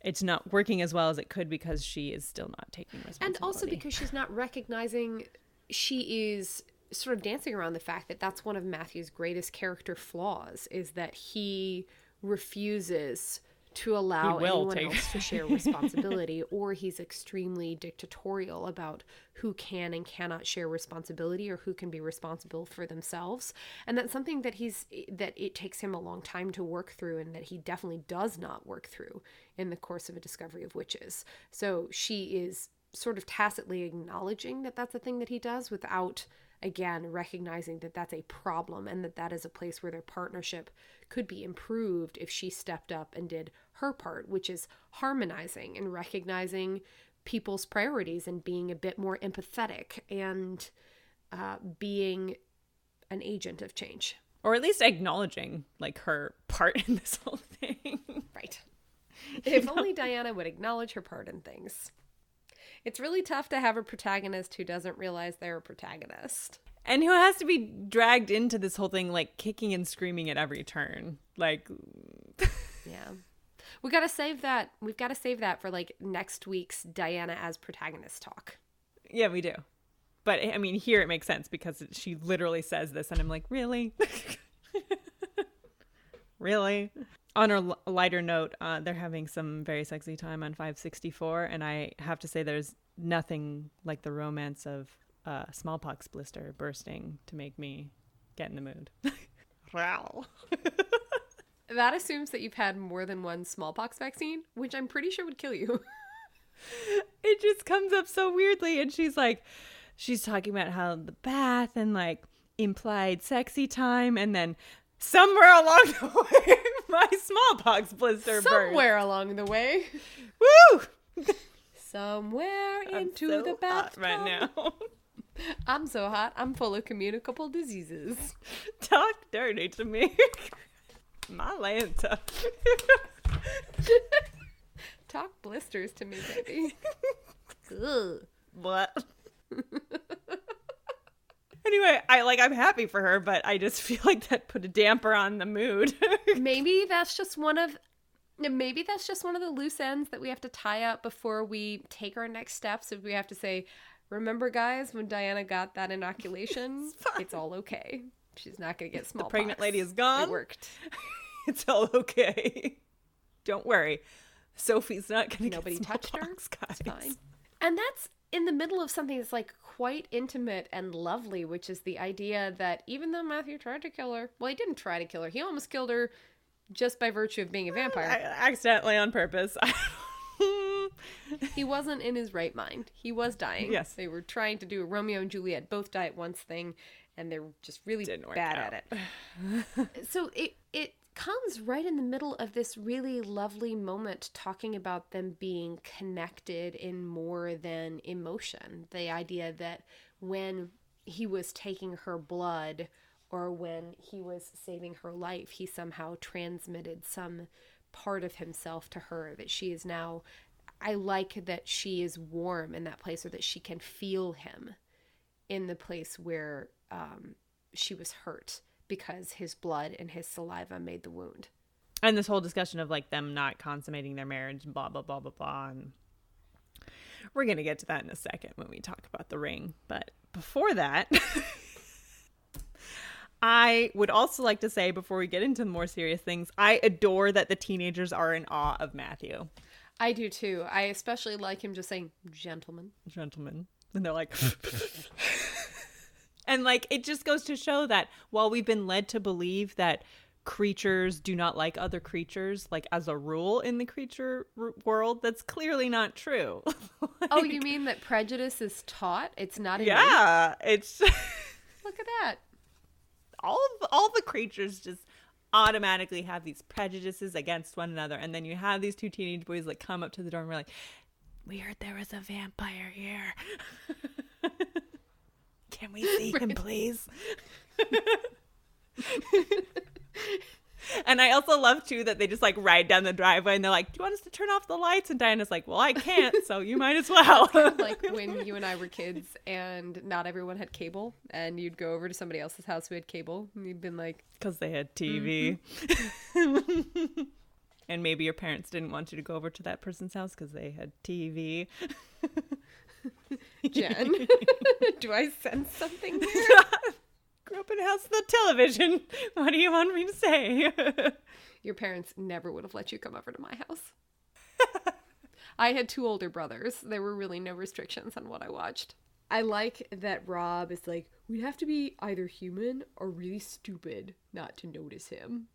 it's not working as well as it could because she is still not taking responsibility. And also because she's not recognizing, she is sort of dancing around the fact that that's one of Matthew's greatest character flaws, is that he refuses to allow anyone else to share responsibility, or he's extremely dictatorial about who can and cannot share responsibility or who can be responsible for themselves. And that's something that it takes him a long time to work through, and that he definitely does not work through in the course of A Discovery of Witches. So she is sort of tacitly acknowledging that that's a thing that he does, without, again, recognizing that that's a problem, and that is a place where their partnership could be improved if she stepped up and did her part, which is harmonizing and recognizing people's priorities and being a bit more empathetic and being an agent of change. Or at least acknowledging like her part in this whole thing. Right. If only Diana would acknowledge her part in things. It's really tough to have a protagonist who doesn't realize they're a protagonist. And who has to be dragged into this whole thing, like kicking and screaming at every turn. Like, yeah. We've got to save that for like next week's Diana as protagonist talk. Yeah, we do. But I mean, here it makes sense because she literally says this and I'm like, really? Really? On a lighter note, they're having some very sexy time on 564, and I have to say there's nothing like the romance of smallpox blister bursting to make me get in the mood. Wow. That assumes that you've had more than one smallpox vaccine, which I'm pretty sure would kill you. It just comes up so weirdly, and she's talking about how the bath and like implied sexy time, and then somewhere along the way, my smallpox blister burst. Somewhere along the way. Woo! Somewhere into so the bathtub. Right now. I'm so hot, I'm full of communicable diseases. Talk dirty to me. My Lanta. Talk blisters to me, baby. Ugh. What? Anyway, I'm happy for her, but I just feel like that put a damper on the mood. Maybe that's just one of the loose ends that we have to tie up before we take our next steps. If we have to say, remember guys, when Diana got that inoculation, it's all okay. She's not going to get smallpox. The pregnant lady is gone. It worked. It's all okay. Don't worry. Sophie's not going to Nobody get touched her. Guys. It's fine. And that's in the middle of something that's like quite intimate and lovely, which is the idea that even though Matthew tried to kill her, well, he didn't try to kill her. He almost killed her just by virtue of being a vampire. Accidentally on purpose. He wasn't in his right mind. He was dying. Yes. They were trying to do a Romeo and Juliet both die at once thing, and they're just really bad at it. So it comes right in the middle of this really lovely moment talking about them being connected in more than emotion. The idea that when he was taking her blood or when he was saving her life, he somehow transmitted some part of himself to her that she is now. I like that she is warm in that place, or that she can feel him in the place where she was hurt because his blood and his saliva made the wound. And this whole discussion of like them not consummating their marriage, blah, blah, blah, blah, blah. And we're going to get to that in a second when we talk about the ring. But before that, I would also like to say, before we get into the more serious things, I adore that the teenagers are in awe of Matthew. I do too. I especially like him just saying, gentlemen. Gentlemen. And they're like... And like, it just goes to show that while we've been led to believe that creatures do not like other creatures, like as a rule in the creature world, that's clearly not true. Like, oh, you mean that prejudice is taught? It's not innate? Yeah, it's... Look at that. All the creatures just automatically have these prejudices against one another, and then you have these two teenage boys like come up to the door and we're like, we heard there was a vampire here. Can we see him, please? And I also love too that they just like ride down the driveway and they're like, do you want us to turn off the lights? And Diana's like, well, I can't, so you might as well. Like when you and I were kids and not everyone had cable, and you'd go over to somebody else's house who had cable, and you'd been like, because they had TV. Mm-hmm. And maybe your parents didn't want you to go over to that person's house because they had TV. Jen, do I sense something here? Grew up in a house with a television. What do you want me to say? Your parents never would have let you come over to my house. I had 2 older brothers. There were really no restrictions on what I watched. I like that Rob is like, we'd have to be either human or really stupid not to notice him.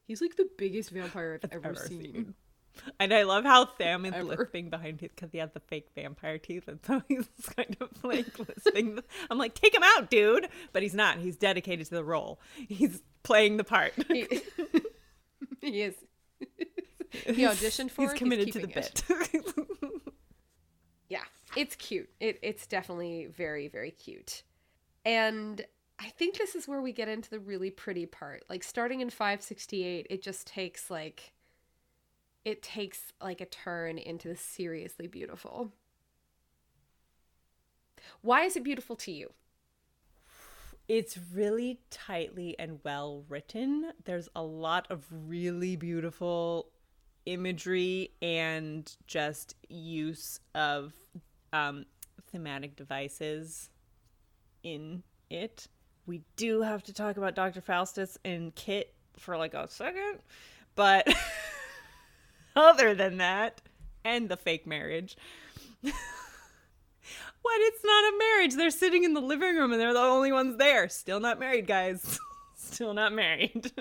He's like the biggest vampire I've ever seen. And I love how Sam is lisping behind it because he has the fake vampire teeth, and so he's kind of like lisping. I'm like, take him out, dude! But he's not. He's dedicated to the role. He's playing the part. He is. He auditioned for it. He's committed to the bit. Yeah, it's cute. It's definitely very, very cute. And I think this is where we get into the really pretty part. Like, starting in 568, it just takes like... It takes like a turn into the seriously beautiful. Why is it beautiful to you? It's really tightly and well written. There's a lot of really beautiful imagery and just use of thematic devices in it. We do have to talk about Dr. Faustus and Kit for like a second, but... Other than that, and the fake marriage. What? It's not a marriage. They're sitting in the living room and they're the only ones there. Still not married, guys. Still not married.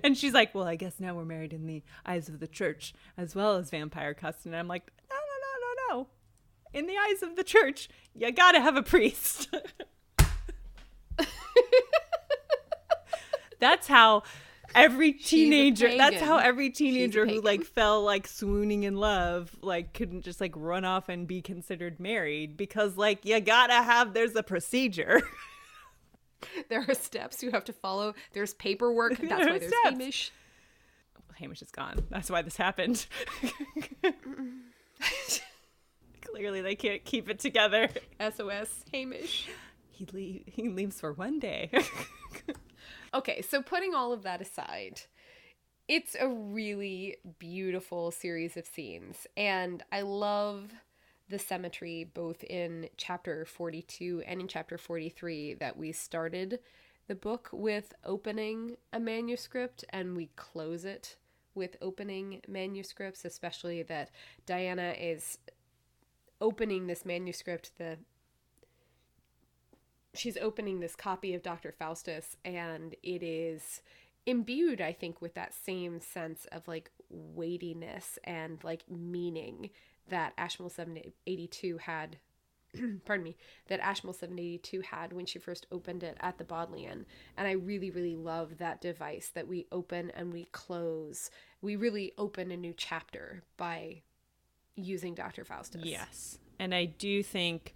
And she's like, well, I guess now we're married in the eyes of the church as well as vampire custom. And I'm like, no. In the eyes of the church, you gotta have a priest. That's how... Every teenager, that's how every teenager who like fell like swooning in love, like couldn't just like run off and be considered married, because like you gotta have, there's a procedure. There are steps you have to follow. There's paperwork. That's why there's steps. Hamish. Hamish is gone. That's why this happened. Clearly they can't keep it together. SOS, Hamish. He leaves for one day. Okay, so putting all of that aside, it's a really beautiful series of scenes, and I love the symmetry both in chapter 42 and in chapter 43 that we started the book with opening a manuscript and we close it with opening manuscripts, especially that Diana is opening this manuscript, she's opening this copy of Dr. Faustus, and it is imbued, I think, with that same sense of like weightiness and like meaning that Ashmole 782 had, pardon me, that Ashmole 782 had when she first opened it at the Bodleian. And I really, really love that device that we open and we close. We really open a new chapter by using Dr. Faustus. Yes. And I do think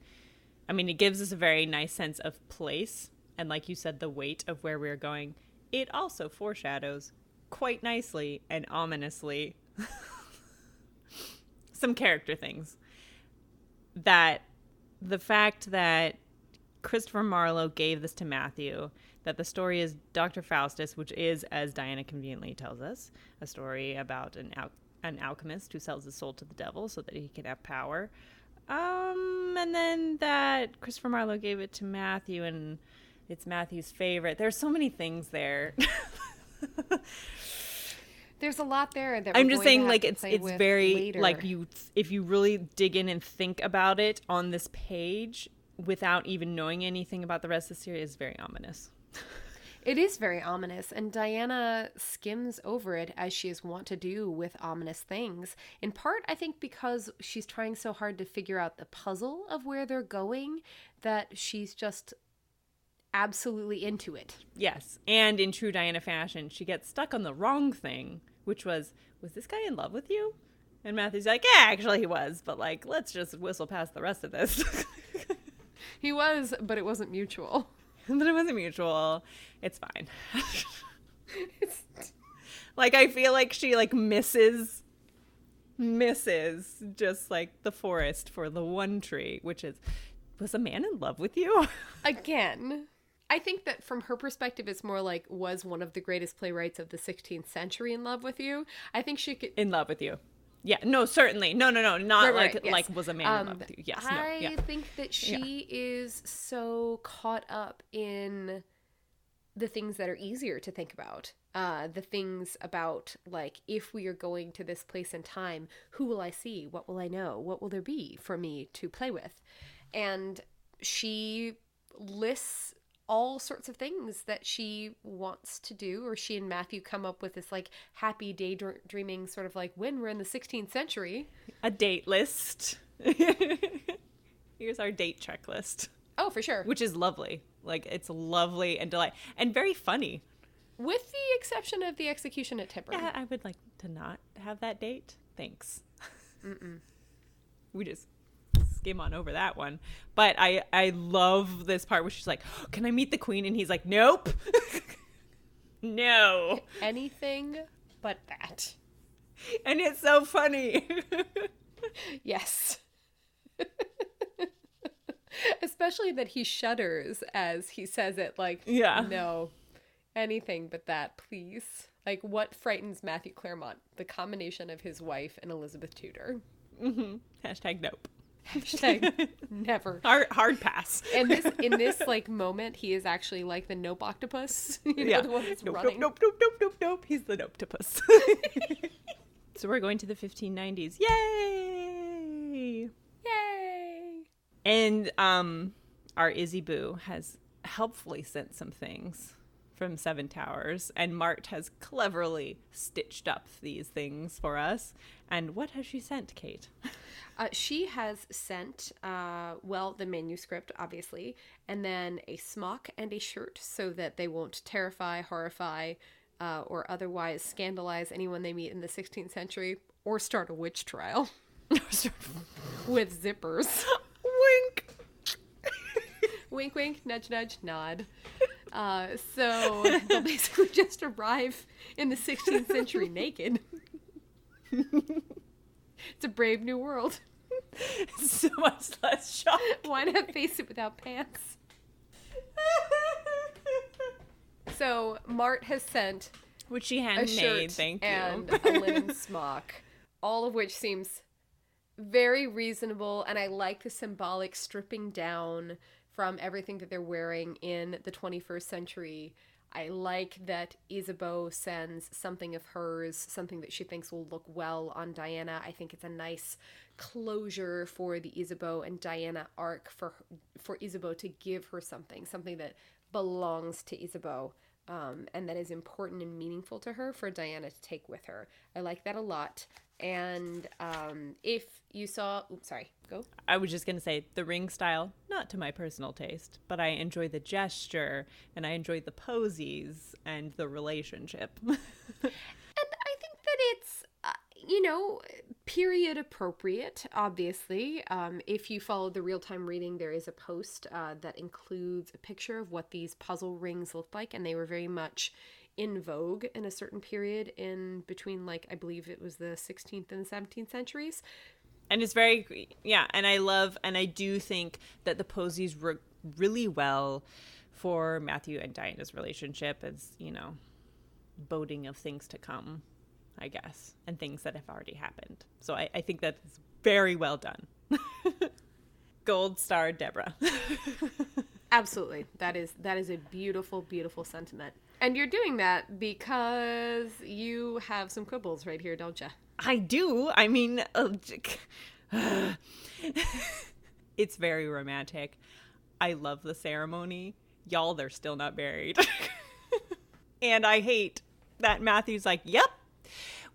I mean, it gives us a very nice sense of place. And like you said, the weight of where we're going. It also foreshadows quite nicely and ominously some character things. That the fact that Christopher Marlowe gave this to Matthew, that the story is Dr. Faustus, which is, as Diana conveniently tells us, a story about an alchemist who sells his soul to the devil so that he can have power. And then that Christopher Marlowe gave it to Matthew, and it's Matthew's favorite. There's so many things there. There's a lot there that I'm just saying, like, it's very later. like if you really dig in and think about it on this page without even knowing anything about the rest of the series, it's very ominous. It is very ominous, and Diana skims over it as she is wont to do with ominous things. In part, I think because she's trying so hard to figure out the puzzle of where they're going that she's just absolutely into it. Yes, and in true Diana fashion, she gets stuck on the wrong thing, which was this guy in love with you? And Matthew's like, yeah, actually he was, but like, let's just whistle past the rest of this. He was, but it wasn't mutual. But it wasn't mutual. It's fine. Like, I feel like she like misses just like the forest for the one tree, which is, was a man in love with you? Again, I think that from her perspective, it's more like, was one of the greatest playwrights of the 16th century in love with you? I think she could... In love with you. Yeah, no, certainly. No, not right, like yes. like was a man in love with you. Yes, no, I think that she is so caught up in the things that are easier to think about. The things about, like, if we are going to this place in time, who will I see? What will I know? What will there be for me to play with? And she lists all sorts of things that she wants to do, or she and Matthew come up with this like happy daydreaming sort of like, when we're in the 16th century. A date list. Here's our date checklist. Oh, for sure. Which is lovely. Like, it's lovely and delight and very funny. With the exception of the execution at Tipper. Yeah, I would like to not have that date. Thanks. We just skim on over that one. But I love this part where she's like, oh, can I meet the queen? And he's like, nope. No. Anything but that. And it's so funny. Yes. Especially that he shudders as he says it, like, yeah. No, anything but that, please. Like, what frightens Matthew Claremont? The combination of his wife and Elizabeth Tudor. Hashtag nope. Hashtag never. Hard pass. And in this like moment, he is actually like the nope octopus. You know, the one that's running. Nope. He's the nope-topus. So we're going to the 1590s. Yay! Yay! And our Izzy Boo has helpfully sent some things from Seven Towers, and Mart has cleverly stitched up these things for us. And what has she sent, Kate? She has sent, the manuscript, obviously, and then a smock and a shirt so that they won't terrify, horrify, or otherwise scandalize anyone they meet in the 16th century, or start a witch trial with zippers. Wink! Wink, wink, nudge, nudge, nod. So they'll basically just arrive in the 16th century naked. It's a brave new world. So much less shock. Why not face it without pants? So Mart has sent which she a handmade, shirt thank you. and a linen smock, all of which seems very reasonable, and I like the symbolic stripping down from everything that they're wearing in the 21st century. I like that Isabeau sends something of hers, something that she thinks will look well on Diana. I think it's a nice closure for the Isabeau and Diana arc for Isabeau to give her something that belongs to Isabeau, and that is important and meaningful to her for Diana to take with her. I like that a lot. And if you saw... Oops, sorry, go. I was just going to say, the ring style, not to my personal taste, but I enjoy the gesture, and I enjoy the posies and the relationship. And I think that it's, period appropriate, obviously. If you follow the real-time reading, there is a post that includes a picture of what these puzzle rings looked like, and they were very much in vogue in a certain period in between, like, I believe it was the 16th and the 17th centuries. And it's very, yeah, and I do think that the posies work really well for Matthew and Diana's relationship as, you know, boding of things to come, I guess, and things that have already happened. So I think that's very well done. Gold star, Deborah. Absolutely. That is a beautiful, beautiful sentiment. And you're doing that because you have some quibbles right here, don't you? I do. I mean, it's very romantic. I love the ceremony. Y'all, they're still not married. And I hate that Matthew's like, yep,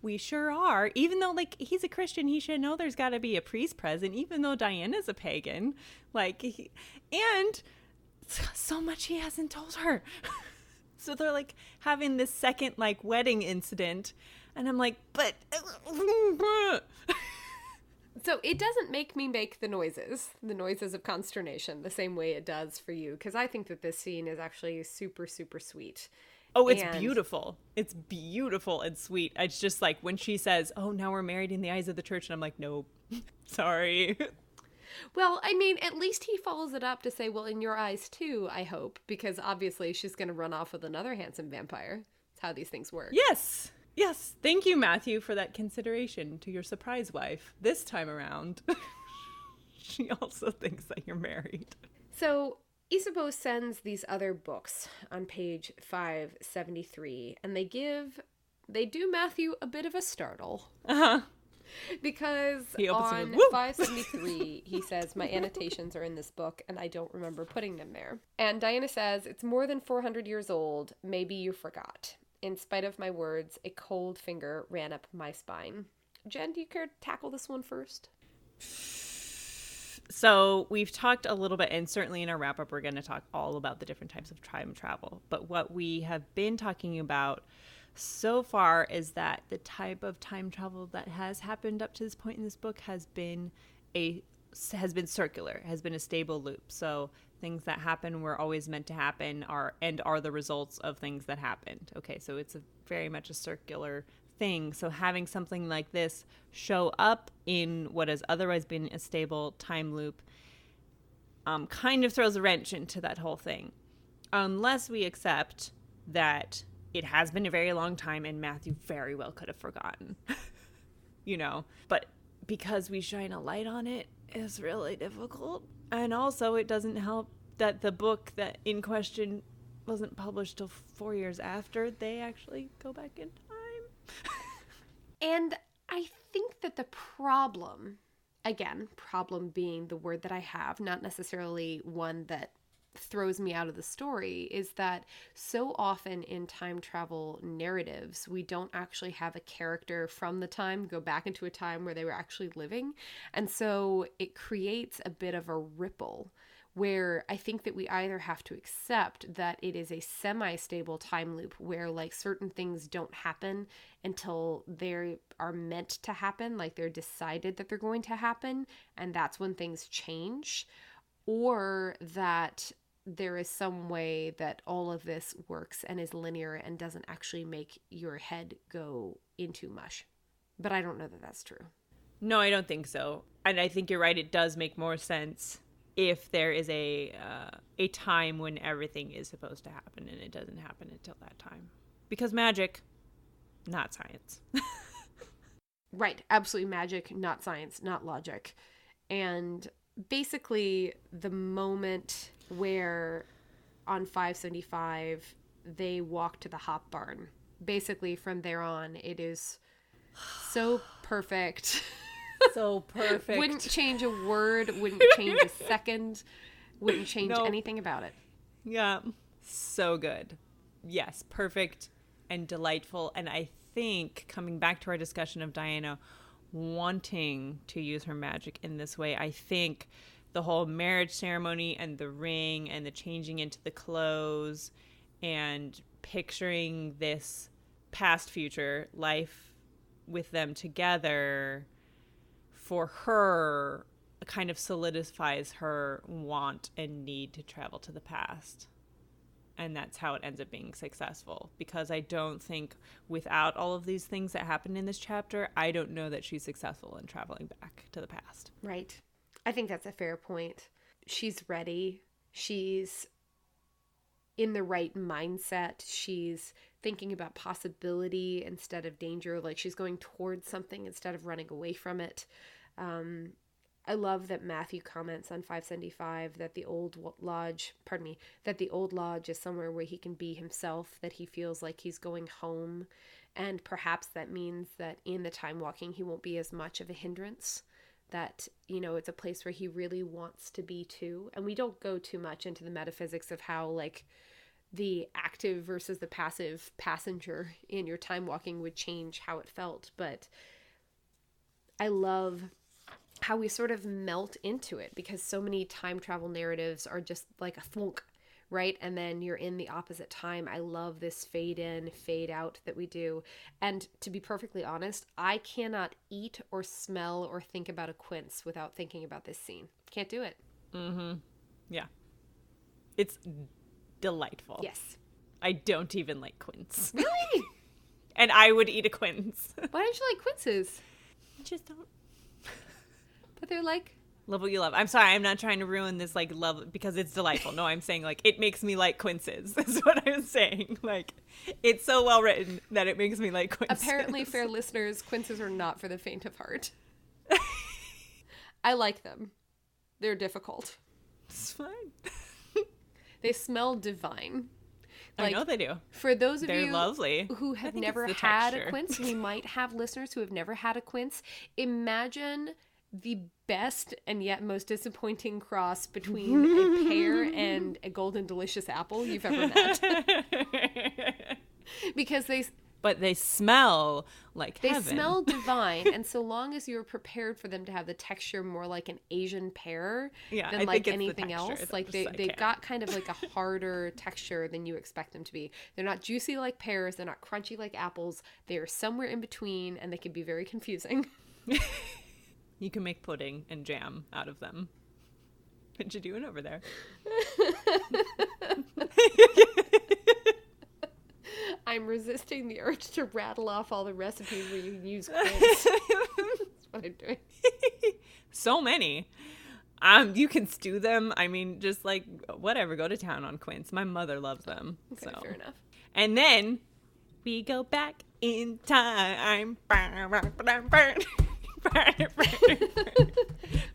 we sure are. Even though, like, he's a Christian, he should know there's got to be a priest present, even though Diana's a pagan. Like, and so much he hasn't told her. So they're, like, having this second, like, wedding incident. And I'm like, but... So it doesn't make me make the noises of consternation, the same way it does for you. Because I think that this scene is actually super, super sweet. Oh, it's beautiful. It's beautiful and sweet. It's just like when she says, oh, now we're married in the eyes of the church. And I'm like, nope, sorry. Well, I mean, at least he follows it up to say, well, in your eyes too, I hope. Because obviously she's going to run off with another handsome vampire. That's how these things work. Yes. Yes. Thank you, Matthew, for that consideration to your surprise wife. This time around, she also thinks that you're married. So Isabeau sends these other books on page 573, and they do Matthew a bit of a startle. Uh-huh. Because on 573, he says, my annotations are in this book, and I don't remember putting them there. And Diana says, it's more than 400 years old. Maybe you forgot. In spite of my words, a cold finger ran up my spine. Jen, do you care to tackle this one first? So we've talked a little bit, and certainly in our wrap-up, we're going to talk all about the different types of time travel. But what we have been talking about so far is that the type of time travel that has happened up to this point in this book has been circular, has been a stable loop. So things that happen were always meant to happen are the results of things that happened. Okay, so it's very much a circular thing. So having something like this show up in what has otherwise been a stable time loop kind of throws a wrench into that whole thing. Unless we accept that it has been a very long time and Matthew very well could have forgotten. You know, but because we shine a light on it is really difficult. And also it doesn't help that the book that in question wasn't published till 4 years after they actually go back in time. And I think that the problem, again, problem being the word that I have, not necessarily one that throws me out of the story, is that so often in time travel narratives, we don't actually have a character from the time go back into a time where they were actually living. And so it creates a bit of a ripple where I think that we either have to accept that it is a semi-stable time loop where like certain things don't happen until they are meant to happen, like they're decided that they're going to happen, and that's when things change, or that there is some way that all of this works and is linear and doesn't actually make your head go into mush. But I don't know that that's true. No, I don't think so. And I think you're right. It does make more sense if there is a time when everything is supposed to happen and it doesn't happen until that time. Because magic, not science. Right. Absolutely magic, not science, not logic. And basically the moment where on 575 they walk to the hop barn, basically from there on it is so perfect. So perfect. Wouldn't change a word, wouldn't change a second, wouldn't change anything about it. Yeah. So good. Yes, perfect and delightful. And I think, coming back to our discussion of Diana wanting to use her magic in this way, I think the whole marriage ceremony and the ring and the changing into the clothes and picturing this past future life with them together for her kind of solidifies her want and need to travel to the past. And that's how it ends up being successful. Because I don't think without all of these things that happened in this chapter, I don't know that she's successful in traveling back to the past. Right. I think that's a fair point. She's ready. She's in the right mindset. She's thinking about possibility instead of danger. Like she's going towards something instead of running away from it. I love that Matthew comments on 575 that the old lodge is somewhere where he can be himself, that he feels like he's going home. And perhaps that means that in the time walking, he won't be as much of a hindrance, that, you know, it's a place where he really wants to be too. And we don't go too much into the metaphysics of how like the active versus the passive passenger in your time walking would change how it felt. But I love how we sort of melt into it, because so many time travel narratives are just like a thwunk, right? And then you're in the opposite time. I love this fade in, fade out that we do. And to be perfectly honest, I cannot eat or smell or think about a quince without thinking about this scene. Can't do it. Mm-hmm. Yeah. It's delightful. Yes. I don't even like quince. Really? And I would eat a quince. Why don't you like quinces? I just don't. But they're like... Love what you love. I'm sorry, I'm not trying to ruin this, like, love, because it's delightful. No, I'm saying, like, it makes me like quinces. Is what I'm saying. Like, it's so well written that it makes me like quinces. Apparently, fair listeners, quinces are not for the faint of heart. I like them. They're difficult. It's fine. They smell divine. Like, I know they do. For those of They're you lovely. Who have never had a quince, we might have listeners who have never had a quince. Imagine the best and yet most disappointing cross between a pear and a golden delicious apple you've ever met. Because But they smell like heaven. They smell divine, and so long as you're prepared for them to have the texture more like an Asian pear than like anything else, like they've got kind of like a harder texture than you expect them to be. They're not juicy like pears, they're not crunchy like apples. They are somewhere in between, and they can be very confusing. You can make pudding and jam out of them. What you doing over there? I'm resisting the urge to rattle off all the recipes where you use quince. That's what I'm doing. So many. You can stew them. I mean, just like, whatever, go to town on quince. My mother loves them. Okay, so. fair enough. And then we go back in time.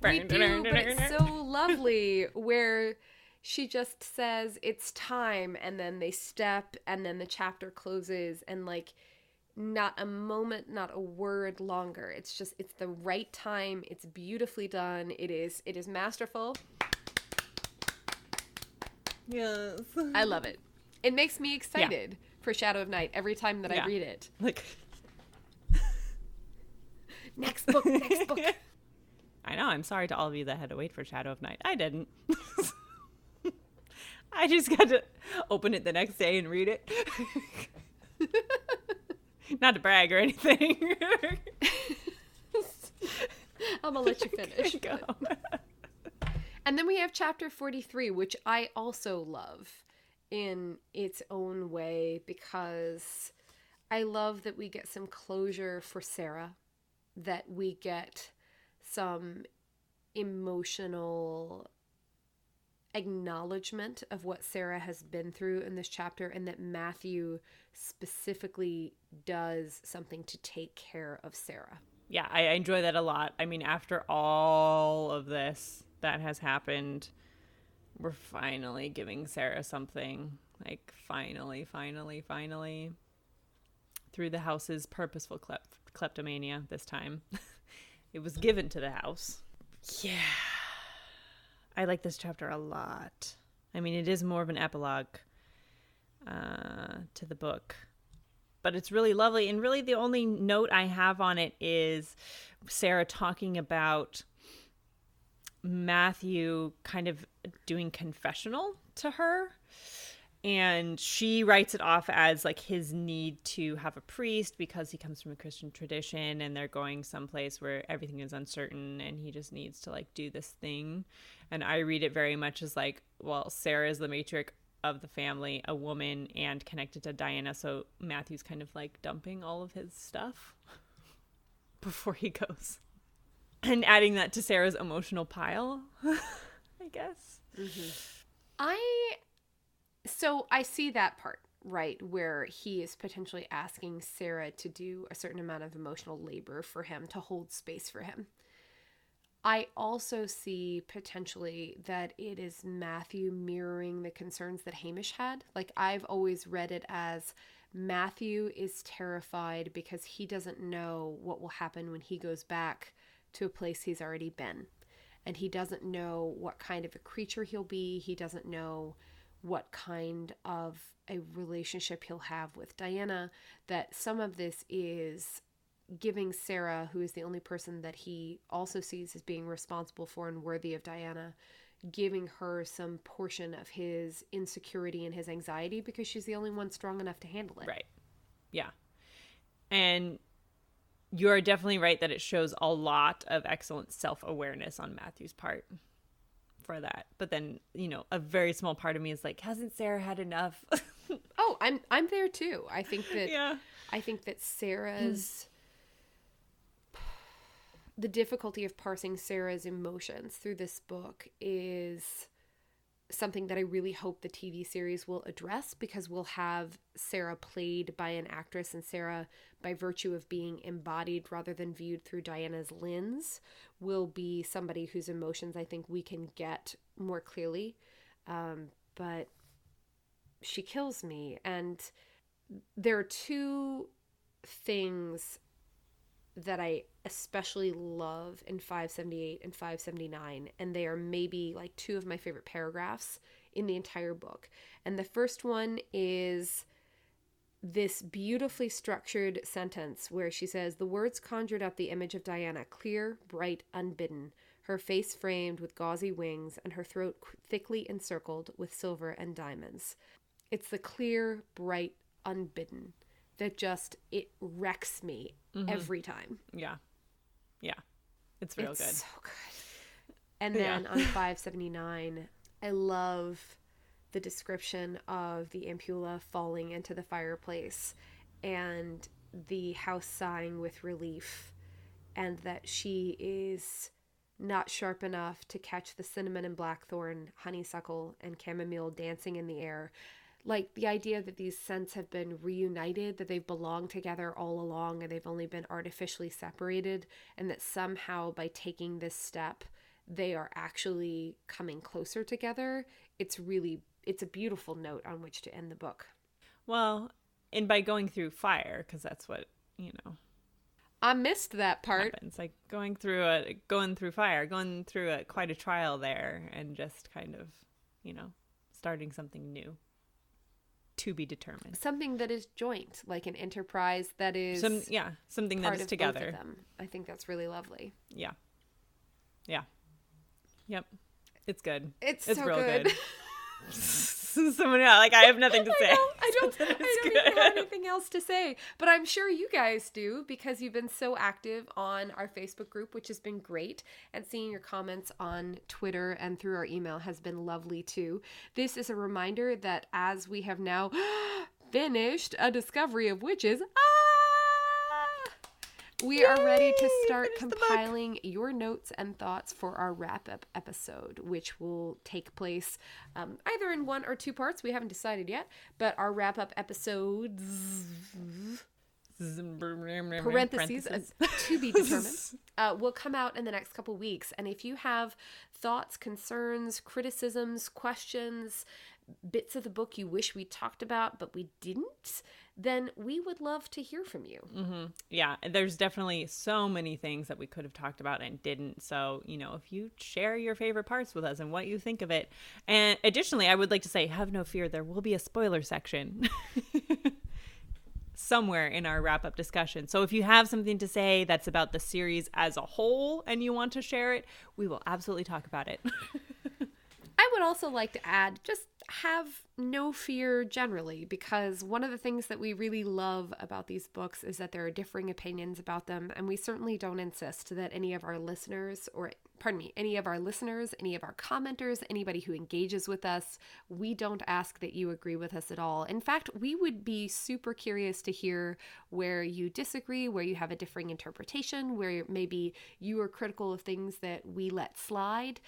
We do, but it's so lovely where she just says it's time, and then they step, and then the chapter closes, and like not a moment, not a word longer. It's just, it's the right time. It's beautifully done. It is masterful. Yes. I love it. It makes me excited for Shadow of Night every time that I read it. Like, next book. I know. I'm sorry to all of you that had to wait for Shadow of Night. I didn't. I just got to open it the next day and read it. Not to brag or anything. I'm gonna let you finish. Go. And then we have chapter 43, which I also love in its own way, because I love that we get some closure for Sarah, that we get some emotional acknowledgement of what Sarah has been through in this chapter, and that Matthew specifically does something to take care of Sarah. Yeah, I enjoy that a lot. I mean, after all of this that has happened, we're finally giving Sarah something. Like, finally. Through the house's purposeful kleptomania this time. It was given to the house. Yeah. I like this chapter a lot. I mean, it is more of an epilogue to the book. But it's really lovely. And really the only note I have on it is Sarah talking about Matthew kind of doing confessional to her. And she writes it off as like his need to have a priest because he comes from a Christian tradition and they're going someplace where everything is uncertain and he just needs to like do this thing. And I read it very much as like, well, Sarah is the matriarch of the family, a woman, and connected to Diana. So Matthew's kind of like dumping all of his stuff before he goes. And adding that to Sarah's emotional pile, I guess. Mm-hmm. So I see that part, right, where he is potentially asking Sarah to do a certain amount of emotional labor for him, to hold space for him. I also see potentially that it is Matthew mirroring the concerns that Hamish had. Like, I've always read it as Matthew is terrified because he doesn't know what will happen when he goes back to a place he's already been. And he doesn't know what kind of a creature he'll be. He doesn't know what kind of a relationship he'll have with Diana. That some of this is giving Sarah, who is the only person that he also sees as being responsible for and worthy of Diana, giving her some portion of his insecurity and his anxiety because she's the only one strong enough to handle it. Right. Yeah. And you're definitely right that it shows a lot of excellent self-awareness on Matthew's part for that. But then, you know, a very small part of me is like, hasn't Sarah had enough? Oh, I'm there too. I think that Sarah's the difficulty of parsing Sarah's emotions through this book is something that I really hope the TV series will address, because we'll have Sarah played by an actress, and Sarah, by virtue of being embodied rather than viewed through Diana's lens, will be somebody whose emotions I think we can get more clearly. But she kills me. And there are two things that I especially love in 578 and 579, and they are maybe like two of my favorite paragraphs in the entire book. And the first one is this beautifully structured sentence where she says, "The words conjured up the image of Diana, clear, bright, unbidden, her face framed with gauzy wings, and her throat thickly encircled with silver and diamonds." It's the clear, bright, unbidden that just, it wrecks me every time. Yeah. It's real good. So good. And then on 579, I love the description of the ampulla falling into the fireplace and the house sighing with relief, and that she is not sharp enough to catch the cinnamon and blackthorn, honeysuckle, and chamomile dancing in the air. Like, the idea that these scents have been reunited, that they've belonged together all along and they've only been artificially separated, and that somehow by taking this step, they are actually coming closer together. It's a beautiful note on which to end the book. Well, and by going through fire, because that's what, you know, I missed that part. Happens. Like going through fire, going through quite a trial there, and just kind of, you know, starting something new. To be determined. Something that is joint, like an enterprise that is something that is together. Both of them. I think that's really lovely. Yeah. Yep. It's good. It's so real good. Someone else, like, I have nothing to say. I don't even have anything else to say, but I'm sure you guys do, because you've been so active on our Facebook group, which has been great, and seeing your comments on Twitter and through our email has been lovely too. This is a reminder that as we have now finished A Discovery of Witches, we are ready to start compiling your notes and thoughts for our wrap-up episode, which will take place either in 1 or 2 parts. We haven't decided yet, but our wrap-up episodes, parentheses, to be determined, will come out in the next couple weeks. And if you have thoughts, concerns, criticisms, questions, bits of the book you wish we talked about but we didn't, then we would love to hear from you. Yeah, there's definitely so many things that we could have talked about and didn't. So, you know, if you share your favorite parts with us and what you think of it. And additionally, I would like to say, have no fear, there will be a spoiler section somewhere in our wrap-up discussion. So if you have something to say that's about the series as a whole and you want to share it, we will absolutely talk about it. I would also like to add, just have no fear generally, because one of the things that we really love about these books is that there are differing opinions about them, and we certainly don't insist that any of our listeners, any of our commenters, anybody who engages with us, we don't ask that you agree with us at all. In fact, we would be super curious to hear where you disagree, where you have a differing interpretation, where maybe you are critical of things that we let slide.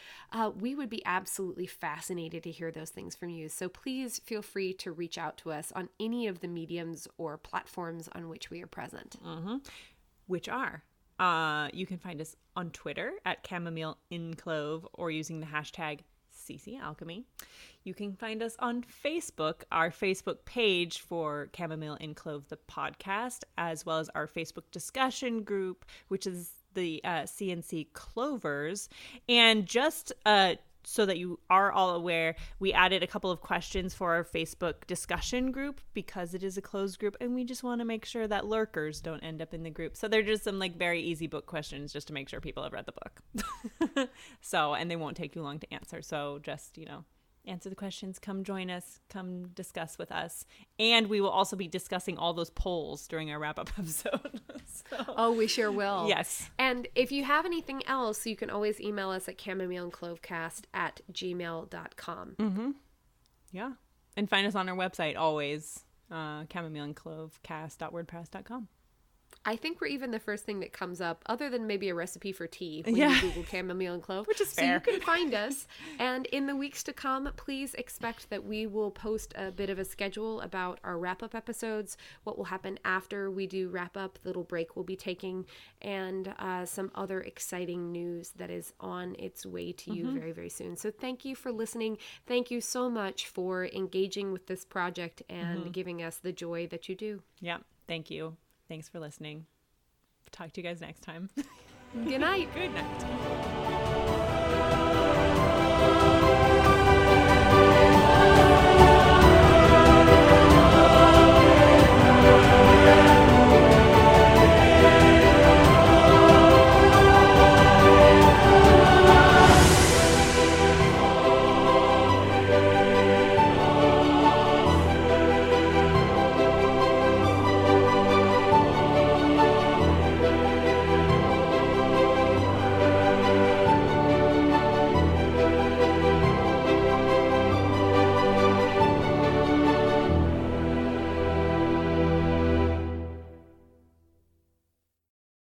We would be absolutely fascinated to hear those things from you. So please feel free to reach out to us on any of the mediums or platforms on which we are present. Which are, you can find us on Twitter at Chamomile in Clove, or using the hashtag #CCAlchemy. You can find us on Facebook, our Facebook page for Chamomile in Clove, the podcast, as well as our Facebook discussion group, which is the CNC Clovers. And just so that you are all aware, we added a couple of questions for our Facebook discussion group because it is a closed group, and we just want to make sure that lurkers don't end up in the group. So they're just some very easy book questions just to make sure people have read the book. And they won't take you long to answer. So just, answer the questions, come join us, come discuss with us. And we will also be discussing all those polls during our wrap-up episode. Oh, we sure will. Yes. And if you have anything else, you can always email us at chamomileandclovecast@gmail.com. Yeah. And find us on our website always, chamomileandclovecast.wordpress.com. I think we're even the first thing that comes up, other than maybe a recipe for tea when you Google chamomile and clove. Which is fair. So you can find us. And in the weeks to come, please expect that we will post a bit of a schedule about our wrap-up episodes, what will happen after we do wrap-up, the little break we'll be taking, and some other exciting news that is on its way to you very, very soon. So thank you for listening. Thank you so much for engaging with this project and giving us the joy that you do. Yeah. Thank you. Thanks for listening. Talk to you guys next time. Good night. Good night.